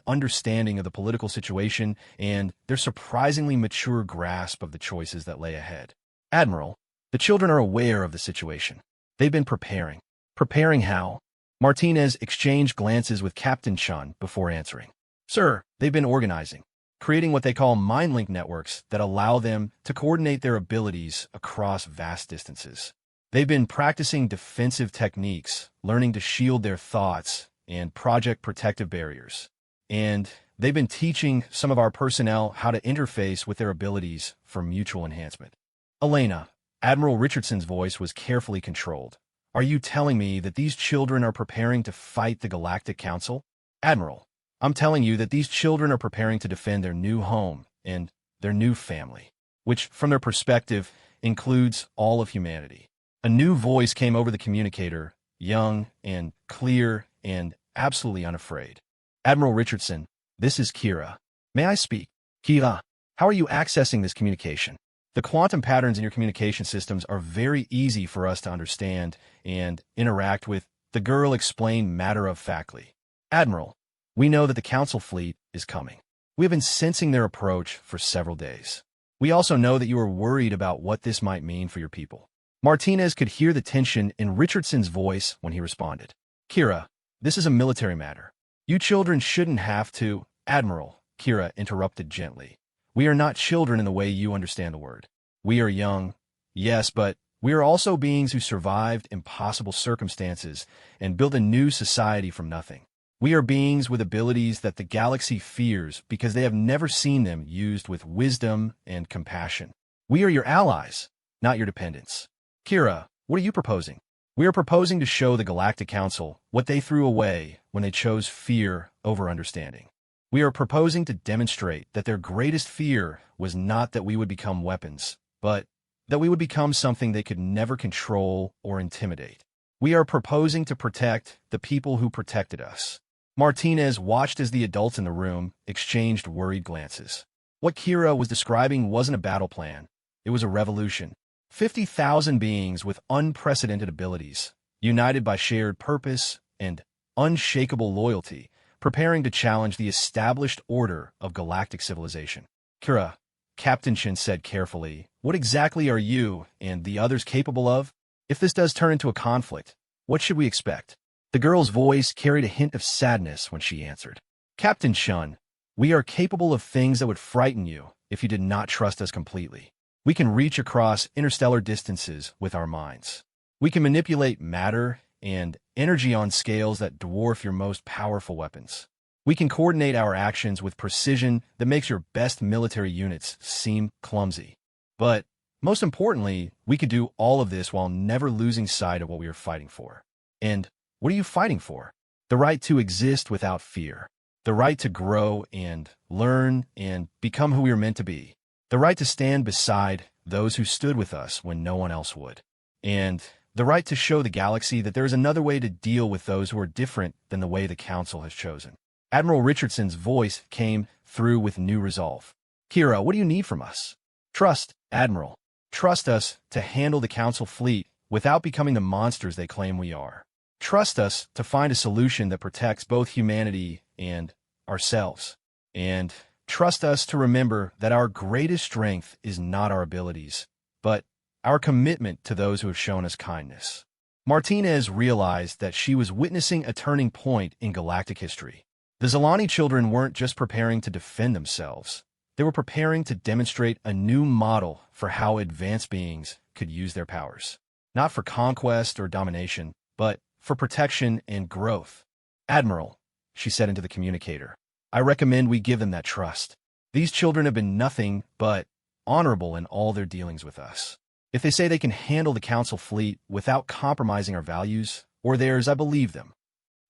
understanding of the political situation and their surprisingly mature grasp of the choices that lay ahead. Admiral, the children are aware of the situation. They've been preparing. Preparing how? Martinez exchanged glances with Captain Chun before answering. Sir, they've been organizing, creating what they call mind-link networks that allow them to coordinate their abilities across vast distances. They've been practicing defensive techniques, learning to shield their thoughts, and project protective barriers. And they've been teaching some of our personnel how to interface with their abilities for mutual enhancement. Elena, Admiral Richardson's voice was carefully controlled. Are you telling me that these children are preparing to fight the Galactic Council? Admiral, I'm telling you that these children are preparing to defend their new home and their new family, which, from their perspective, includes all of humanity. A new voice came over the communicator, young and clear and absolutely unafraid. Admiral Richardson, this is Kira. May I speak? Kira, how are you accessing this communication? The quantum patterns in your communication systems are very easy for us to understand and interact with, the girl explained matter-of-factly. Admiral, we know that the Council fleet is coming. We have been sensing their approach for several days. We also know that you are worried about what this might mean for your people. Martinez could hear the tension in Richardson's voice when he responded. Kira, this is a military matter. You children shouldn't have to. Admiral, Kira interrupted gently. We are not children in the way you understand the word. We are young, yes, but we are also beings who survived impossible circumstances and built a new society from nothing. We are beings with abilities that the galaxy fears because they have never seen them used with wisdom and compassion. We are your allies, not your dependents. Kira, what are you proposing? We are proposing to show the Galactic Council what they threw away when they chose fear over understanding. We are proposing to demonstrate that their greatest fear was not that we would become weapons, but that we would become something they could never control or intimidate. We are proposing to protect the people who protected us. Martinez watched as the adults in the room exchanged worried glances. What Kira was describing wasn't a battle plan. It was a revolution. 50,000 beings with unprecedented abilities, united by shared purpose and unshakable loyalty, preparing to challenge the established order of galactic civilization. Kira, Captain Shin said carefully, what exactly are you and the others capable of? If this does turn into a conflict, what should we expect? The girl's voice carried a hint of sadness when she answered. Captain Shun, we are capable of things that would frighten you if you did not trust us completely. We can reach across interstellar distances with our minds. We can manipulate matter and energy on scales that dwarf your most powerful weapons. We can coordinate our actions with precision that makes your best military units seem clumsy. But most importantly, we could do all of this while never losing sight of what we are fighting for. And what are you fighting for? The right to exist without fear. The right to grow and learn and become who we are meant to be. The right to stand beside those who stood with us when no one else would. And the right to show the galaxy that there is another way to deal with those who are different than the way the Council has chosen. Admiral Richardson's voice came through with new resolve. Kira, what do you need from us? Trust, Admiral. Trust us to handle the Council fleet without becoming the monsters they claim we are. Trust us to find a solution that protects both humanity and ourselves. And trust us to remember that our greatest strength is not our abilities, but our commitment to those who have shown us kindness. Martinez realized that she was witnessing a turning point in galactic history. The Zilani children weren't just preparing to defend themselves. They were preparing to demonstrate a new model for how advanced beings could use their powers. Not for conquest or domination, but for protection and growth. Admiral, she said into the communicator, I recommend we give them that trust. These children have been nothing but honorable in all their dealings with us. If they say they can handle the Council fleet without compromising our values, or theirs, I believe them.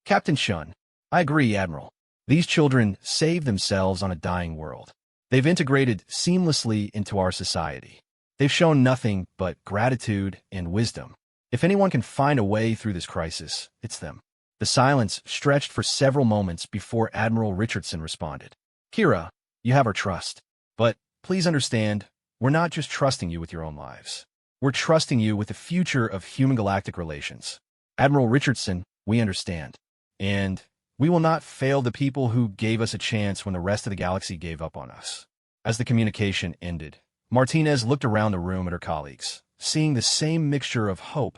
Captain Shun, I agree, Admiral. These children saved themselves on a dying world. They've integrated seamlessly into our society. They've shown nothing but gratitude and wisdom. If anyone can find a way through this crisis, it's them. The silence stretched for several moments before Admiral Richardson responded. Kira, you have our trust. But please understand, we're not just trusting you with your own lives. We're trusting you with the future of human-galactic relations. Admiral Richardson, we understand. And we will not fail the people who gave us a chance when the rest of the galaxy gave up on us. As the communication ended, Martinez looked around the room at her colleagues, seeing the same mixture of hope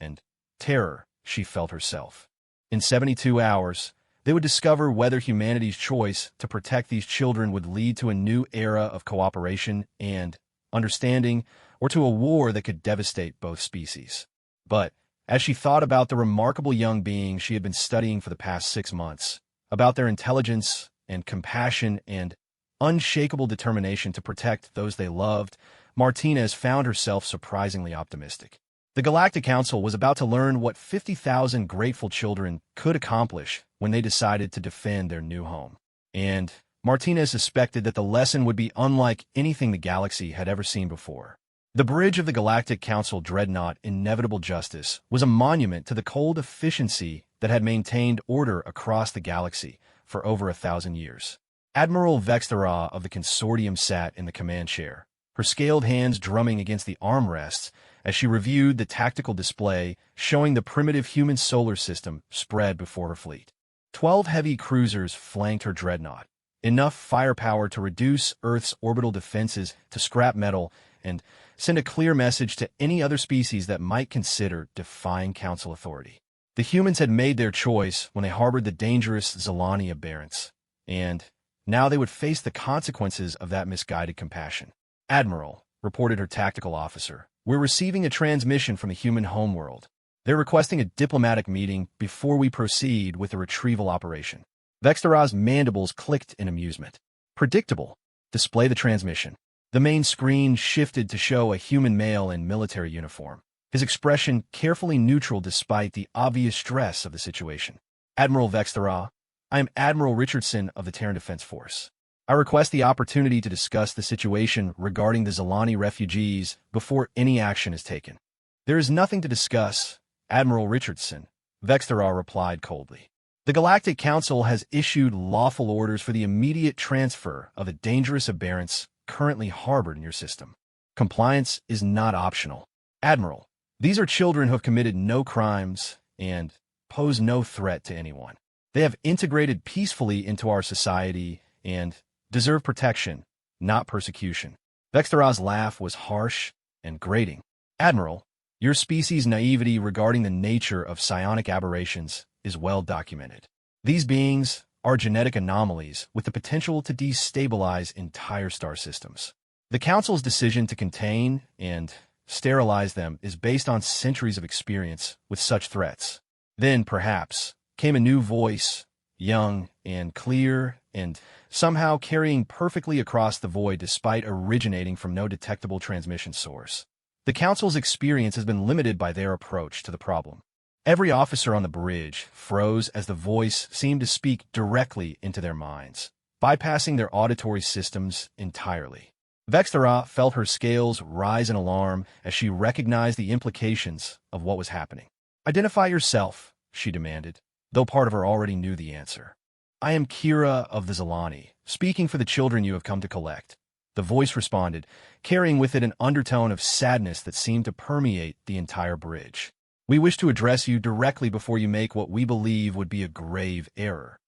and terror she felt herself. In 72 hours, they would discover whether humanity's choice to protect these children would lead to a new era of cooperation and understanding, or to a war that could devastate both species. But as she thought about the remarkable young beings she had been studying for the past 6 months, about their intelligence and compassion and unshakable determination to protect those they loved, Martinez found herself surprisingly optimistic. The Galactic Council was about to learn what 50,000 grateful children could accomplish when they decided to defend their new home. And Martinez suspected that the lesson would be unlike anything the galaxy had ever seen before. The bridge of the Galactic Council dreadnought Inevitable Justice was a monument to the cold efficiency that had maintained order across the galaxy for over 1,000 years. Admiral Vextera of the Consortium sat in the command chair, her scaled hands drumming against the armrests as she reviewed the tactical display showing the primitive human solar system spread before her fleet. 12 heavy cruisers flanked her dreadnought, enough firepower to reduce Earth's orbital defenses to scrap metal and send a clear message to any other species that might consider defying Council authority. The humans had made their choice when they harbored the dangerous Zilani aberrants, and now they would face the consequences of that misguided compassion. Admiral, reported her tactical officer, we're receiving a transmission from the human homeworld. They're requesting a diplomatic meeting before we proceed with the retrieval operation. Vextera's mandibles clicked in amusement. Predictable. Display the transmission. The main screen shifted to show a human male in military uniform, his expression carefully neutral despite the obvious stress of the situation. Admiral Vextera, I am Admiral Richardson of the Terran Defense Force. I request the opportunity to discuss the situation regarding the Zilani refugees before any action is taken. There is nothing to discuss, Admiral Richardson, Vextera replied coldly. The Galactic Council has issued lawful orders for the immediate transfer of the dangerous aberrants currently harbored in your system. Compliance is not optional. Admiral, these are children who have committed no crimes and pose no threat to anyone. They have integrated peacefully into our society and deserve protection, not persecution. Vextara's laugh was harsh and grating. Admiral, your species' naivety regarding the nature of psionic aberrations is well documented. These beings are genetic anomalies with the potential to destabilize entire star systems. The Council's decision to contain and sterilize them is based on centuries of experience with such threats. Then, perhaps, came a new voice, young and clear, and somehow carrying perfectly across the void despite originating from no detectable transmission source. The Council's experience has been limited by their approach to the problem. Every officer on the bridge froze as the voice seemed to speak directly into their minds, bypassing their auditory systems entirely. Vextara felt her scales rise in alarm as she recognized the implications of what was happening. "Identify yourself," she demanded, though part of her already knew the answer. "I am Kira of the Zalani, speaking for the children you have come to collect." The voice responded, carrying with it an undertone of sadness that seemed to permeate the entire bridge. "We wish to address you directly before you make what we believe would be a grave error."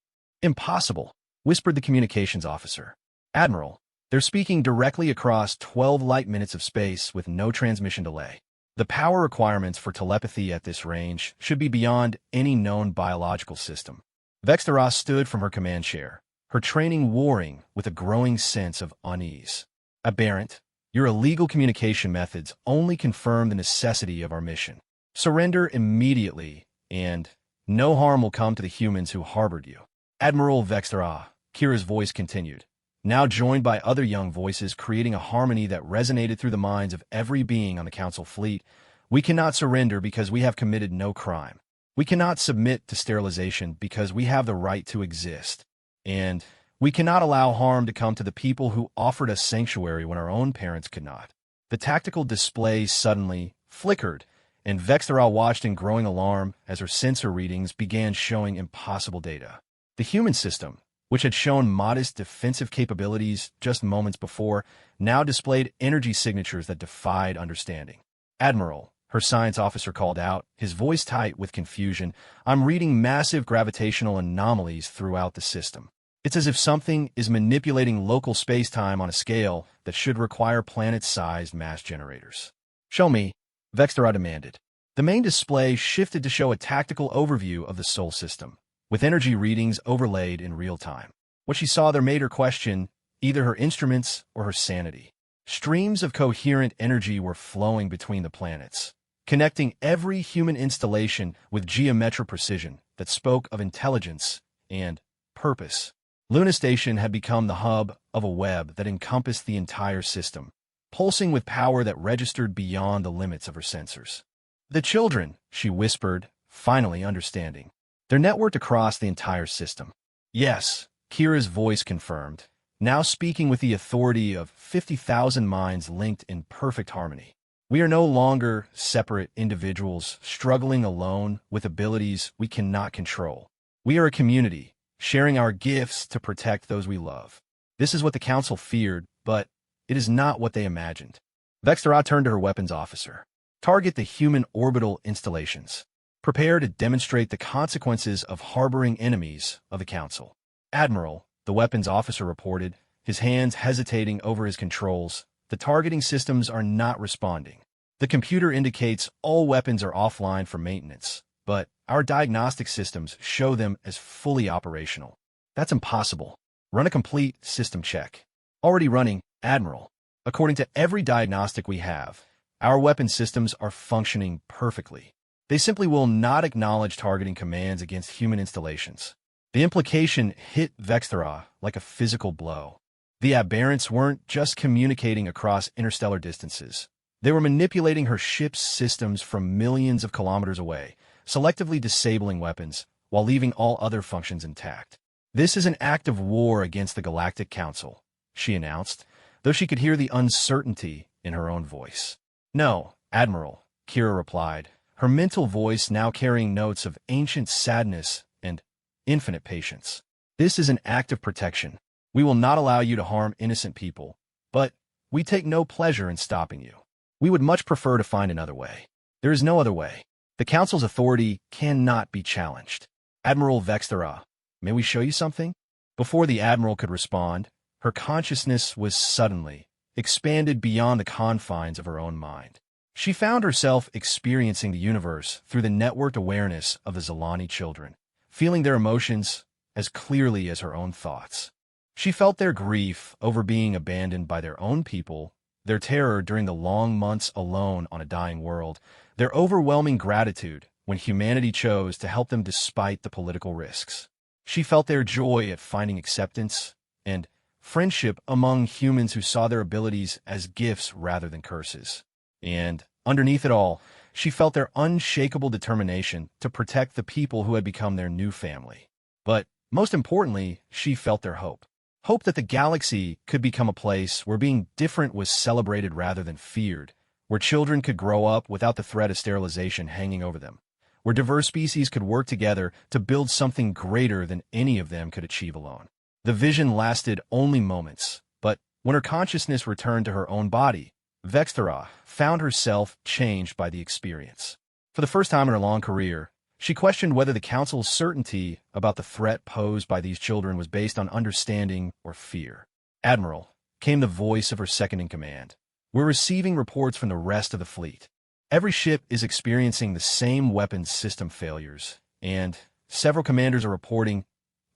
"Impossible," whispered the communications officer. "Admiral, they're speaking directly across 12 light minutes of space with no transmission delay. The power requirements for telepathy at this range should be beyond any known biological system." Vextara stood from her command chair, her training warring with a growing sense of unease. "Aberrant, your illegal communication methods only confirm the necessity of our mission. Surrender immediately, and no harm will come to the humans who harbored you." "Admiral Vextara," Kira's voice continued, now joined by other young voices creating a harmony that resonated through the minds of every being on the Council fleet, "we cannot surrender because we have committed no crime. We cannot submit to sterilization because we have the right to exist. And we cannot allow harm to come to the people who offered us sanctuary when our own parents could not." The tactical display suddenly flickered, and Vextara watched in growing alarm as her sensor readings began showing impossible data. The human system, which had shown modest defensive capabilities just moments before, now displayed energy signatures that defied understanding. "Admiral," her science officer called out, his voice tight with confusion, "I'm reading massive gravitational anomalies throughout the system. It's as if something is manipulating local space-time on a scale that should require planet-sized mass generators." "Show me," Vextara demanded. The main display shifted to show a tactical overview of the Sol system, with energy readings overlaid in real time. What she saw there made her question either her instruments or her sanity. Streams of coherent energy were flowing between the planets, connecting every human installation with geometric precision that spoke of intelligence and purpose. Luna Station had become the hub of a web that encompassed the entire system, pulsing with power that registered beyond the limits of her sensors. "The children," she whispered, finally understanding. "They're networked across the entire system." "Yes," Kira's voice confirmed, now speaking with the authority of 50,000 minds linked in perfect harmony. "We are no longer separate individuals struggling alone with abilities we cannot control. We are a community, sharing our gifts to protect those we love." This is what the Council feared, but it is not what they imagined. Vextara turned to her weapons officer. "Target the human orbital installations. Prepare to demonstrate the consequences of harboring enemies of the Council." "Admiral," the weapons officer reported, his hands hesitating over his controls, "the targeting systems are not responding. The computer indicates all weapons are offline for maintenance, but our diagnostic systems show them as fully operational." "That's impossible. Run a complete system check." "Already running, Admiral. According to every diagnostic we have, our weapon systems are functioning perfectly. They simply will not acknowledge targeting commands against human installations." The implication hit Vextara like a physical blow. The aberrants weren't just communicating across interstellar distances. They were manipulating her ship's systems from millions of kilometers away, selectively disabling weapons while leaving all other functions intact. "This is an act of war against the Galactic Council," she announced, though she could hear the uncertainty in her own voice. "No, Admiral," Kira replied, her mental voice now carrying notes of ancient sadness and infinite patience. This is an act of protection. We will not allow you to harm innocent people, but we take no pleasure in stopping you. We would much prefer to find another way. There is no other way. The Council's authority cannot be challenged. Admiral Vexthera, may we show you something? Before the Admiral could respond, her consciousness was suddenly expanded beyond the confines of her own mind. She found herself experiencing the universe through the networked awareness of the Zalani children, feeling their emotions as clearly as her own thoughts. She felt their grief over being abandoned by their own people, their terror during the long months alone on a dying world, their overwhelming gratitude when humanity chose to help them despite the political risks. She felt their joy at finding acceptance and friendship among humans who saw their abilities as gifts rather than curses. And underneath it all, she felt their unshakable determination to protect the people who had become their new family. But most importantly, she felt their hope. Hope that the galaxy could become a place where being different was celebrated rather than feared, where children could grow up without the threat of sterilization hanging over them, where diverse species could work together to build something greater than any of them could achieve alone. The vision lasted only moments, but when her consciousness returned to her own body, Vexthera found herself changed by the experience. For the first time in her long career, she questioned whether the Council's certainty about the threat posed by these children was based on understanding or fear. "Admiral," came the voice of her second-in-command, "we're receiving reports from the rest of the fleet. Every ship is experiencing the same weapons system failures, and several commanders are reporting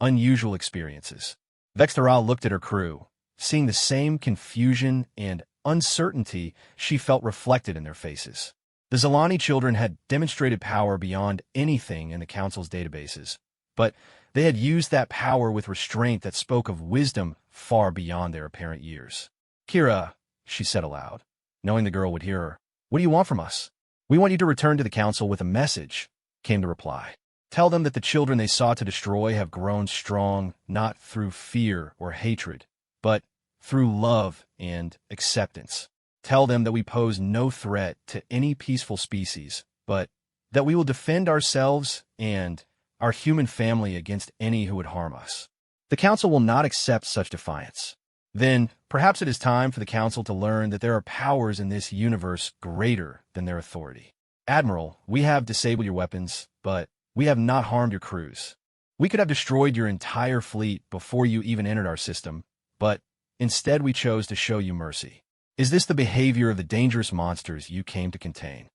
unusual experiences." Vexthera looked at her crew, seeing the same confusion and uncertainty she felt reflected in their faces. The Zalani children had demonstrated power beyond anything in the Council's databases, but they had used that power with restraint that spoke of wisdom far beyond their apparent years. "Kira," she said aloud, knowing the girl would hear her, "what do you want from us?" "We want you to return to the Council with a message," came the reply. "Tell them that the children they sought to destroy have grown strong not through fear or hatred, but through love and acceptance. Tell them that we pose no threat to any peaceful species, but that we will defend ourselves and our human family against any who would harm us. The Council will not accept such defiance. Then, perhaps it is time for the Council to learn that there are powers in this universe greater than their authority. Admiral, we have disabled your weapons, but we have not harmed your crews. We could have destroyed your entire fleet before you even entered our system, but instead we chose to show you mercy. Is this the behavior of the dangerous monsters you came to contain?"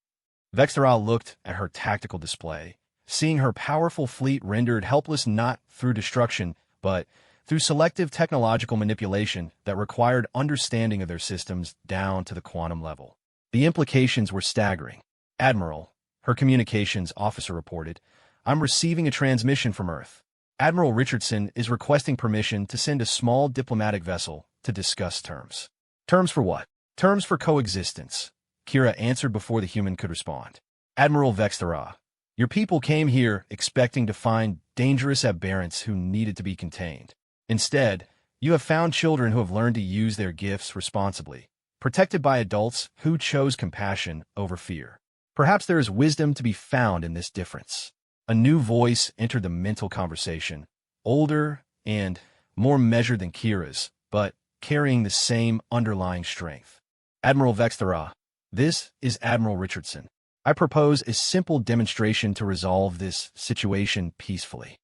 Vexthera looked at her tactical display, seeing her powerful fleet rendered helpless not through destruction, but through selective technological manipulation that required understanding of their systems down to the quantum level. The implications were staggering. "Admiral," her communications officer reported, "I'm receiving a transmission from Earth. Admiral Richardson is requesting permission to send a small diplomatic vessel to discuss terms." "Terms for what?" "Terms for coexistence," Kira answered before the human could respond. "Admiral Vexthera, your people came here expecting to find dangerous aberrants who needed to be contained. Instead, you have found children who have learned to use their gifts responsibly, protected by adults who chose compassion over fear. Perhaps there is wisdom to be found in this difference." A new voice entered the mental conversation, older and more measured than Kira's, but carrying the same underlying strength. "Admiral Vexthera, this is Admiral Richardson. I propose a simple demonstration to resolve this situation peacefully."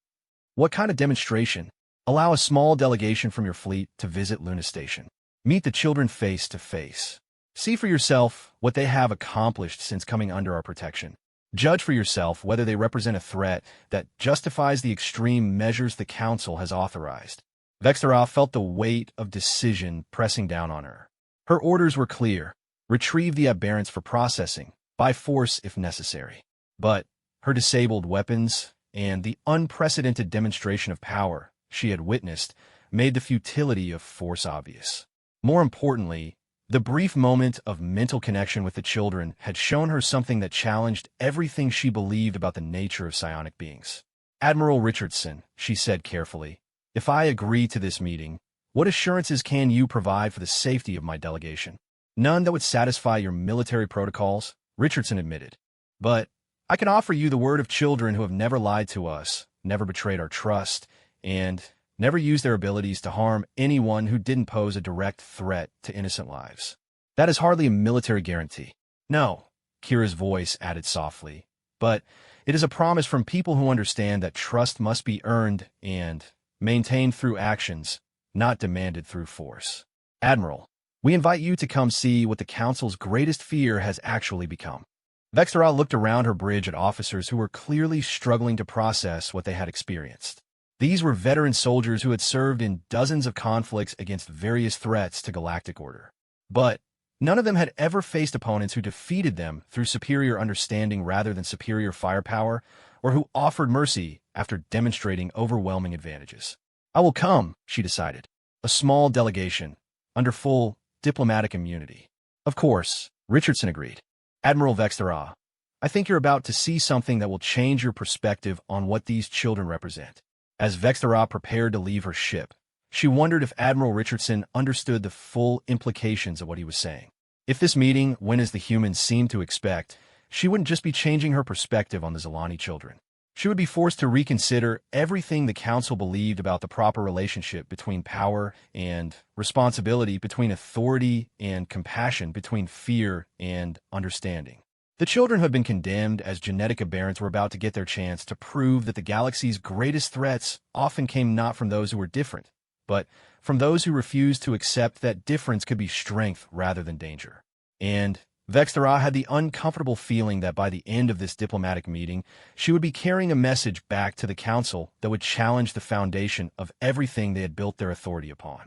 "What kind of demonstration?" "Allow a small delegation from your fleet to visit Luna Station. Meet the children face to face. See for yourself what they have accomplished since coming under our protection. Judge for yourself whether they represent a threat that justifies the extreme measures the Council has authorized." Vexthera felt the weight of decision pressing down on her. Her orders were clear: retrieve the aberrants for processing, by force if necessary. But her disabled weapons and the unprecedented demonstration of power she had witnessed made the futility of force obvious. More importantly, the brief moment of mental connection with the children had shown her something that challenged everything she believed about the nature of psionic beings. "Admiral Richardson," she said carefully, "if I agree to this meeting, what assurances can you provide for the safety of my delegation?" "None that would satisfy your military protocols," Richardson admitted. "But I can offer you the word of children who have never lied to us never betrayed our trust, and never used their abilities to harm anyone who didn't pose a direct threat to innocent lives. That is hardly a military guarantee. No, Kira's voice added softly, but it is a promise from people who understand that trust must be earned and maintained through actions, not demanded through force. Admiral, we invite you to come see what the Council's greatest fear has actually become. Vextera looked around her bridge at officers who were clearly struggling to process what they had experienced. These were veteran soldiers who had served in dozens of conflicts against various threats to galactic order. But none of them had ever faced opponents who defeated them through superior understanding rather than superior firepower, or who offered mercy after demonstrating overwhelming advantages. I will come, she decided. A small delegation, under full diplomatic immunity. Of course, Richardson agreed. Admiral Vextera, I think you're about to see something that will change your perspective on what these children represent. As Vextera prepared to leave her ship, she wondered if Admiral Richardson understood the full implications of what he was saying. If this meeting went as the humans seemed to expect, she wouldn't just be changing her perspective on the Zilani children. She would be forced to reconsider everything the Council believed about the proper relationship between power and responsibility, between authority and compassion, between fear and understanding. The children who had been condemned as genetic aberrants were about to get their chance to prove that the galaxy's greatest threats often came not from those who were different, but from those who refused to accept that difference could be strength rather than danger. And Vextera had the uncomfortable feeling that by the end of this diplomatic meeting, she would be carrying a message back to the Council that would challenge the foundation of everything they had built their authority upon.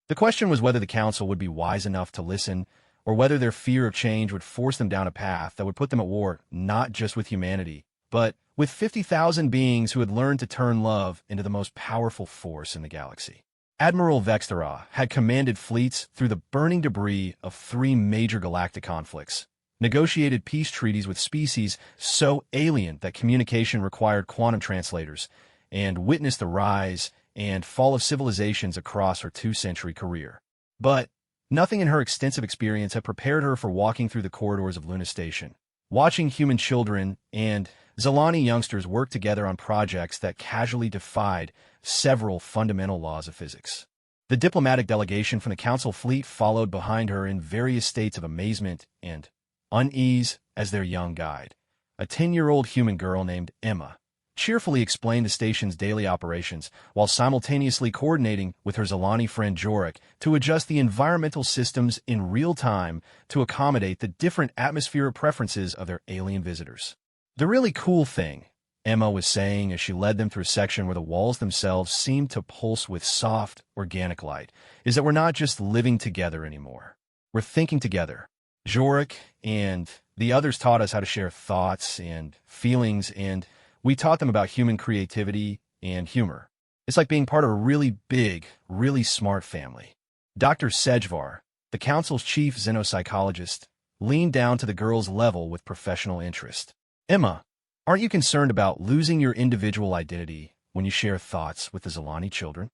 The question was whether the Council would be wise enough to listen, or whether their fear of change would force them down a path that would put them at war not just with humanity, but with 50,000 beings who had learned to turn love into the most powerful force in the galaxy. Admiral Vextera had commanded fleets through the burning debris of 3 major galactic conflicts, negotiated peace treaties with species so alien that communication required quantum translators, and witnessed the rise and fall of civilizations across her 2-century career. But nothing in her extensive experience had prepared her for walking through the corridors of Luna Station, watching human children and Zilani youngsters work together on projects that casually defied several fundamental laws of physics. The diplomatic delegation from the Council fleet followed behind her in various states of amazement and unease as their young guide. A 10-year-old human girl named Emma cheerfully explained the station's daily operations while simultaneously coordinating with her Zilani friend Jorik to adjust the environmental systems in real time to accommodate the different atmospheric preferences of their alien visitors. The really cool thing, Emma was saying as she led them through a section where the walls themselves seemed to pulse with soft, organic light, is that we're not just living together anymore. We're thinking together. Jorik and the others taught us how to share thoughts and feelings, and we taught them about human creativity and humor. It's like being part of a really big, really smart family. Dr. Sejvar, the Council's chief xenopsychologist, leaned down to the girl's level with professional interest. Emma, aren't you concerned about losing your individual identity when you share thoughts with the Zilani children?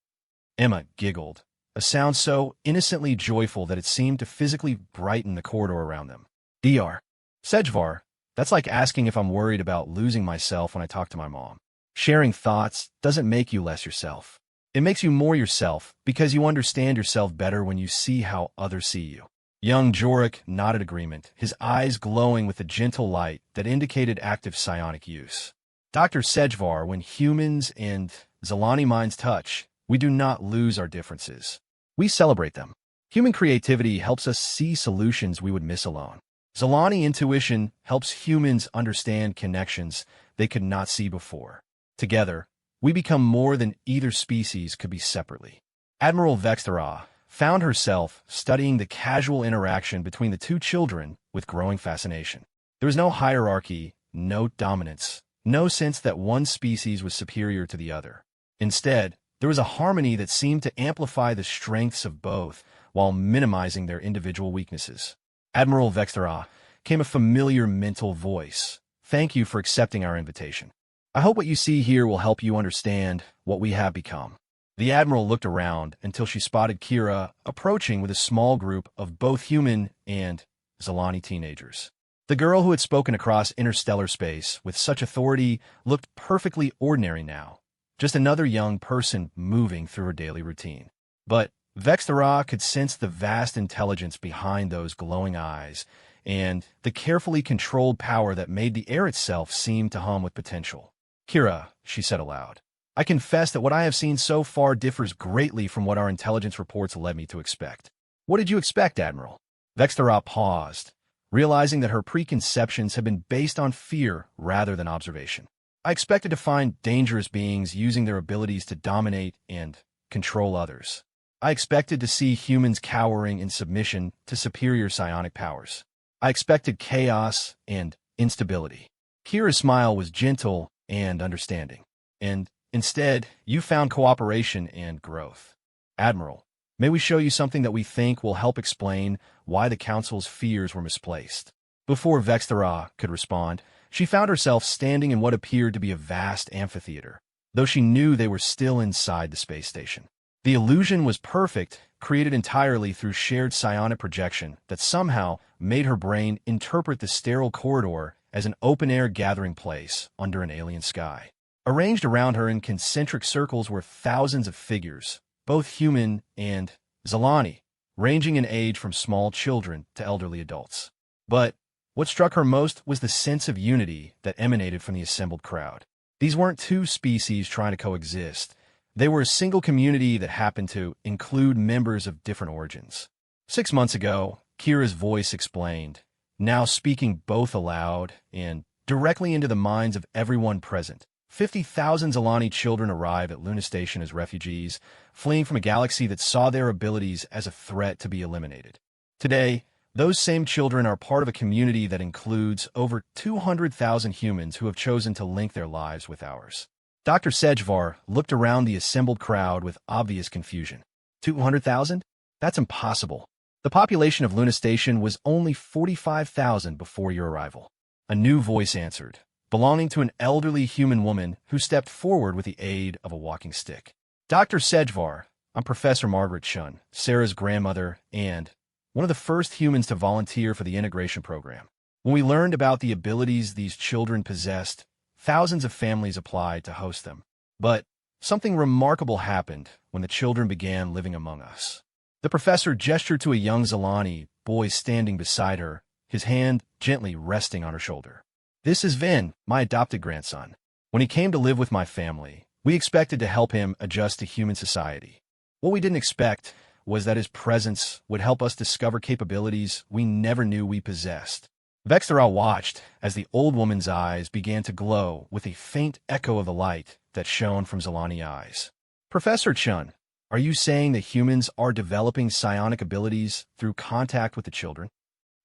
Emma giggled, a sound so innocently joyful that it seemed to physically brighten the corridor around them. Dr. Sejvar, that's like asking if I'm worried about losing myself when I talk to my mom. Sharing thoughts doesn't make you less yourself. It makes you more yourself because you understand yourself better when you see how others see you. Young Jorik nodded agreement, his eyes glowing with a gentle light that indicated active psionic use. Dr. Sejvar, when humans and Zilani minds touch, we do not lose our differences. We celebrate them. Human creativity helps us see solutions we would miss alone. Zilani intuition helps humans understand connections they could not see before. Together, we become more than either species could be separately. Admiral Vextera found herself studying the casual interaction between the 2 children with growing fascination. There was no hierarchy, no dominance, no sense that one species was superior to the other. Instead, there was a harmony that seemed to amplify the strengths of both while minimizing their individual weaknesses. Admiral Vextera came a familiar mental voice. Thank you for accepting our invitation. I hope what you see here will help you understand what we have become. The Admiral looked around until she spotted Kira approaching with a small group of both human and Zilani teenagers. The girl who had spoken across interstellar space with such authority looked perfectly ordinary now, just another young person moving through her daily routine. But Vexthera could sense the vast intelligence behind those glowing eyes and the carefully controlled power that made the air itself seem to hum with potential. "Kira," she said aloud, "I confess that what I have seen so far differs greatly from what our intelligence reports led me to expect." "What did you expect, Admiral?" Vexthera paused, realizing that her preconceptions had been based on fear rather than observation. "I expected to find dangerous beings using their abilities to dominate and control others. I expected to see humans cowering in submission to superior psionic powers. I expected chaos and instability." Kira's smile was gentle and understanding. "And instead, you found cooperation and growth. Admiral, may we show you something that we think will help explain why the Council's fears were misplaced?" Before Vexthera could respond, she found herself standing in what appeared to be a vast amphitheater, though she knew they were still inside the space station. The illusion was perfect, created entirely through shared psionic projection that somehow made her brain interpret the sterile corridor as an open-air gathering place under an alien sky. Arranged around her in concentric circles were thousands of figures, both human and Zalani, ranging in age from small children to elderly adults. But what struck her most was the sense of unity that emanated from the assembled crowd. These weren't two species trying to coexist. They were a single community that happened to include members of different origins. 6 months ago, Kira's voice explained, now speaking both aloud and directly into the minds of everyone present. 50,000 Zalani children arrive at Luna Station as refugees, fleeing from a galaxy that saw their abilities as a threat to be eliminated. Today, those same children are part of a community that includes over 200,000 humans who have chosen to link their lives with ours. Dr. Sejvar looked around the assembled crowd with obvious confusion. 200,000? That's impossible. The population of Luna Station was only 45,000 before your arrival. A new voice answered, belonging to an elderly human woman who stepped forward with the aid of a walking stick. "Dr. Sejvar, I'm Professor Margaret Shun, Sarah's grandmother, and one of the first humans to volunteer for the integration program. When we learned about the abilities these children possessed, thousands of families applied to host them. But something remarkable happened when the children began living among us." The professor gestured to a young Zalani boy standing beside her, his hand gently resting on her shoulder. "This is Vin, my adopted grandson. When he came to live with my family, we expected to help him adjust to human society. What we didn't expect was that his presence would help us discover capabilities we never knew we possessed." Vexthera watched as the old woman's eyes began to glow with a faint echo of the light that shone from Zalani eyes. "Professor Chun, are you saying that humans are developing psionic abilities through contact with the children?"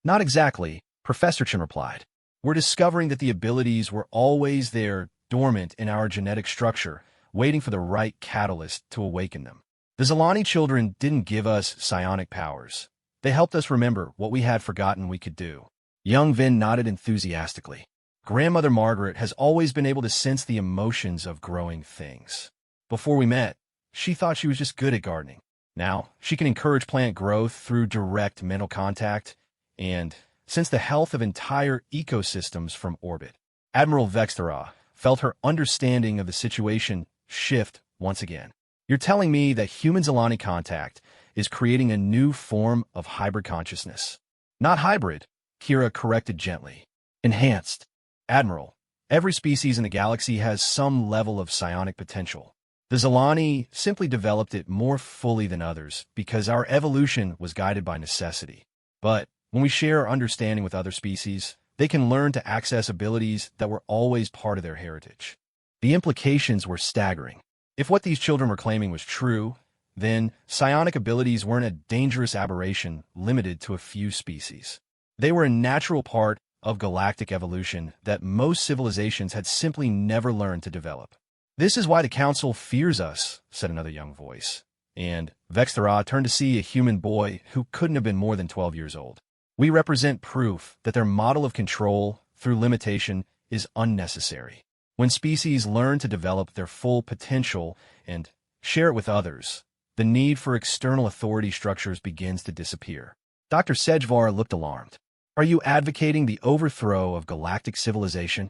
"Not exactly," Professor Chun replied. "We're discovering that the abilities were always there, dormant in our genetic structure, waiting for the right catalyst to awaken them. The Zalani children didn't give us psionic powers. They helped us remember what we had forgotten we could do." Young Vin nodded enthusiastically. "Grandmother Margaret has always been able to sense the emotions of growing things. Before we met, she thought she was just good at gardening. Now, she can encourage plant growth through direct mental contact and sense the health of entire ecosystems from orbit." Admiral Vexthera felt her understanding of the situation shift once again. "You're telling me that human Zalani contact is creating a new form of hybrid consciousness?" "Not hybrid," Kira corrected gently. "Enhanced. Admiral, every species in the galaxy has some level of psionic potential. The Zalani simply developed it more fully than others because our evolution was guided by necessity. But when we share our understanding with other species, they can learn to access abilities that were always part of their heritage." The implications were staggering. If what these children were claiming was true, then psionic abilities weren't a dangerous aberration limited to a few species. They were a natural part of galactic evolution that most civilizations had simply never learned to develop. "This is why the Council fears us," said another young voice. And Vexthera turned to see a human boy who couldn't have been more than 12 years old. "We represent proof that their model of control through limitation is unnecessary. When species learn to develop their full potential and share it with others, the need for external authority structures begins to disappear." Dr. Sejvar looked alarmed. "Are you advocating the overthrow of galactic civilization?"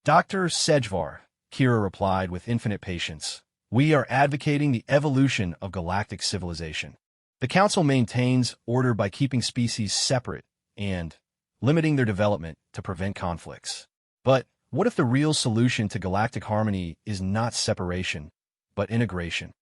"Dr. Sejvar," Kira replied with infinite patience. We are advocating the evolution of galactic civilization. The Council maintains order by keeping species separate and limiting their development to prevent conflicts. But what if the real solution to galactic harmony is not separation, but integration?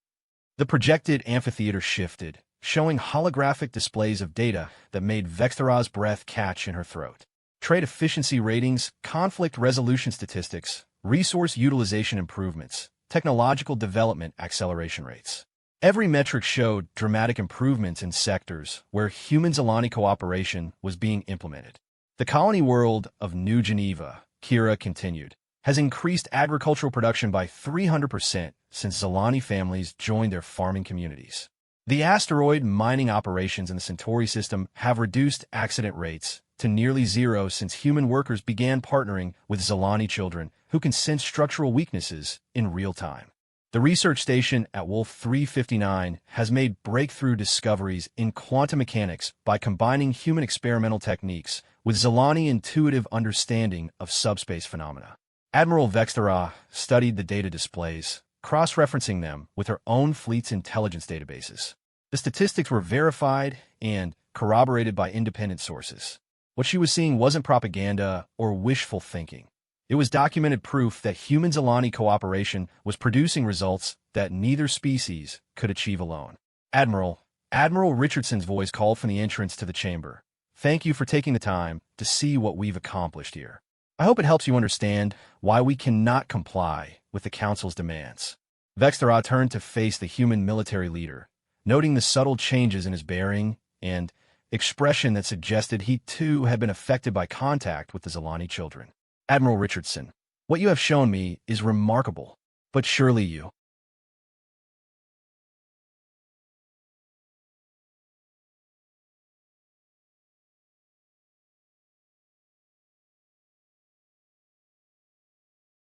The projected amphitheater shifted, showing holographic displays of data that made Vexthara's breath catch in her throat. Trade efficiency ratings, conflict resolution statistics, resource utilization improvements, technological development acceleration rates. Every metric showed dramatic improvements in sectors where human-Zilani cooperation was being implemented. The colony world of New Geneva, Kira continued, has increased agricultural production by 300% since Zilani families joined their farming communities. The asteroid mining operations in the Centauri system have reduced accident rates to nearly zero since human workers began partnering with Zilani children who can sense structural weaknesses in real time. The research station at Wolf 359 has made breakthrough discoveries in quantum mechanics by combining human experimental techniques with Zilani intuitive understanding of subspace phenomena. Admiral Vexthara studied the data displays, cross-referencing them with her own fleet's intelligence databases. The statistics were verified and corroborated by independent sources. What she was seeing wasn't propaganda or wishful thinking. It was documented proof that human-Zilani cooperation was producing results that neither species could achieve alone. Admiral Richardson's voice called from the entrance to the chamber. Thank you for taking the time to see what we've accomplished here. I hope it helps you understand why we cannot comply with the Council's demands. Vexthara turned to face the human military leader, noting the subtle changes in his bearing and expression that suggested he too had been affected by contact with the Zilani children. Admiral Richardson, what you have shown me is remarkable, but surely you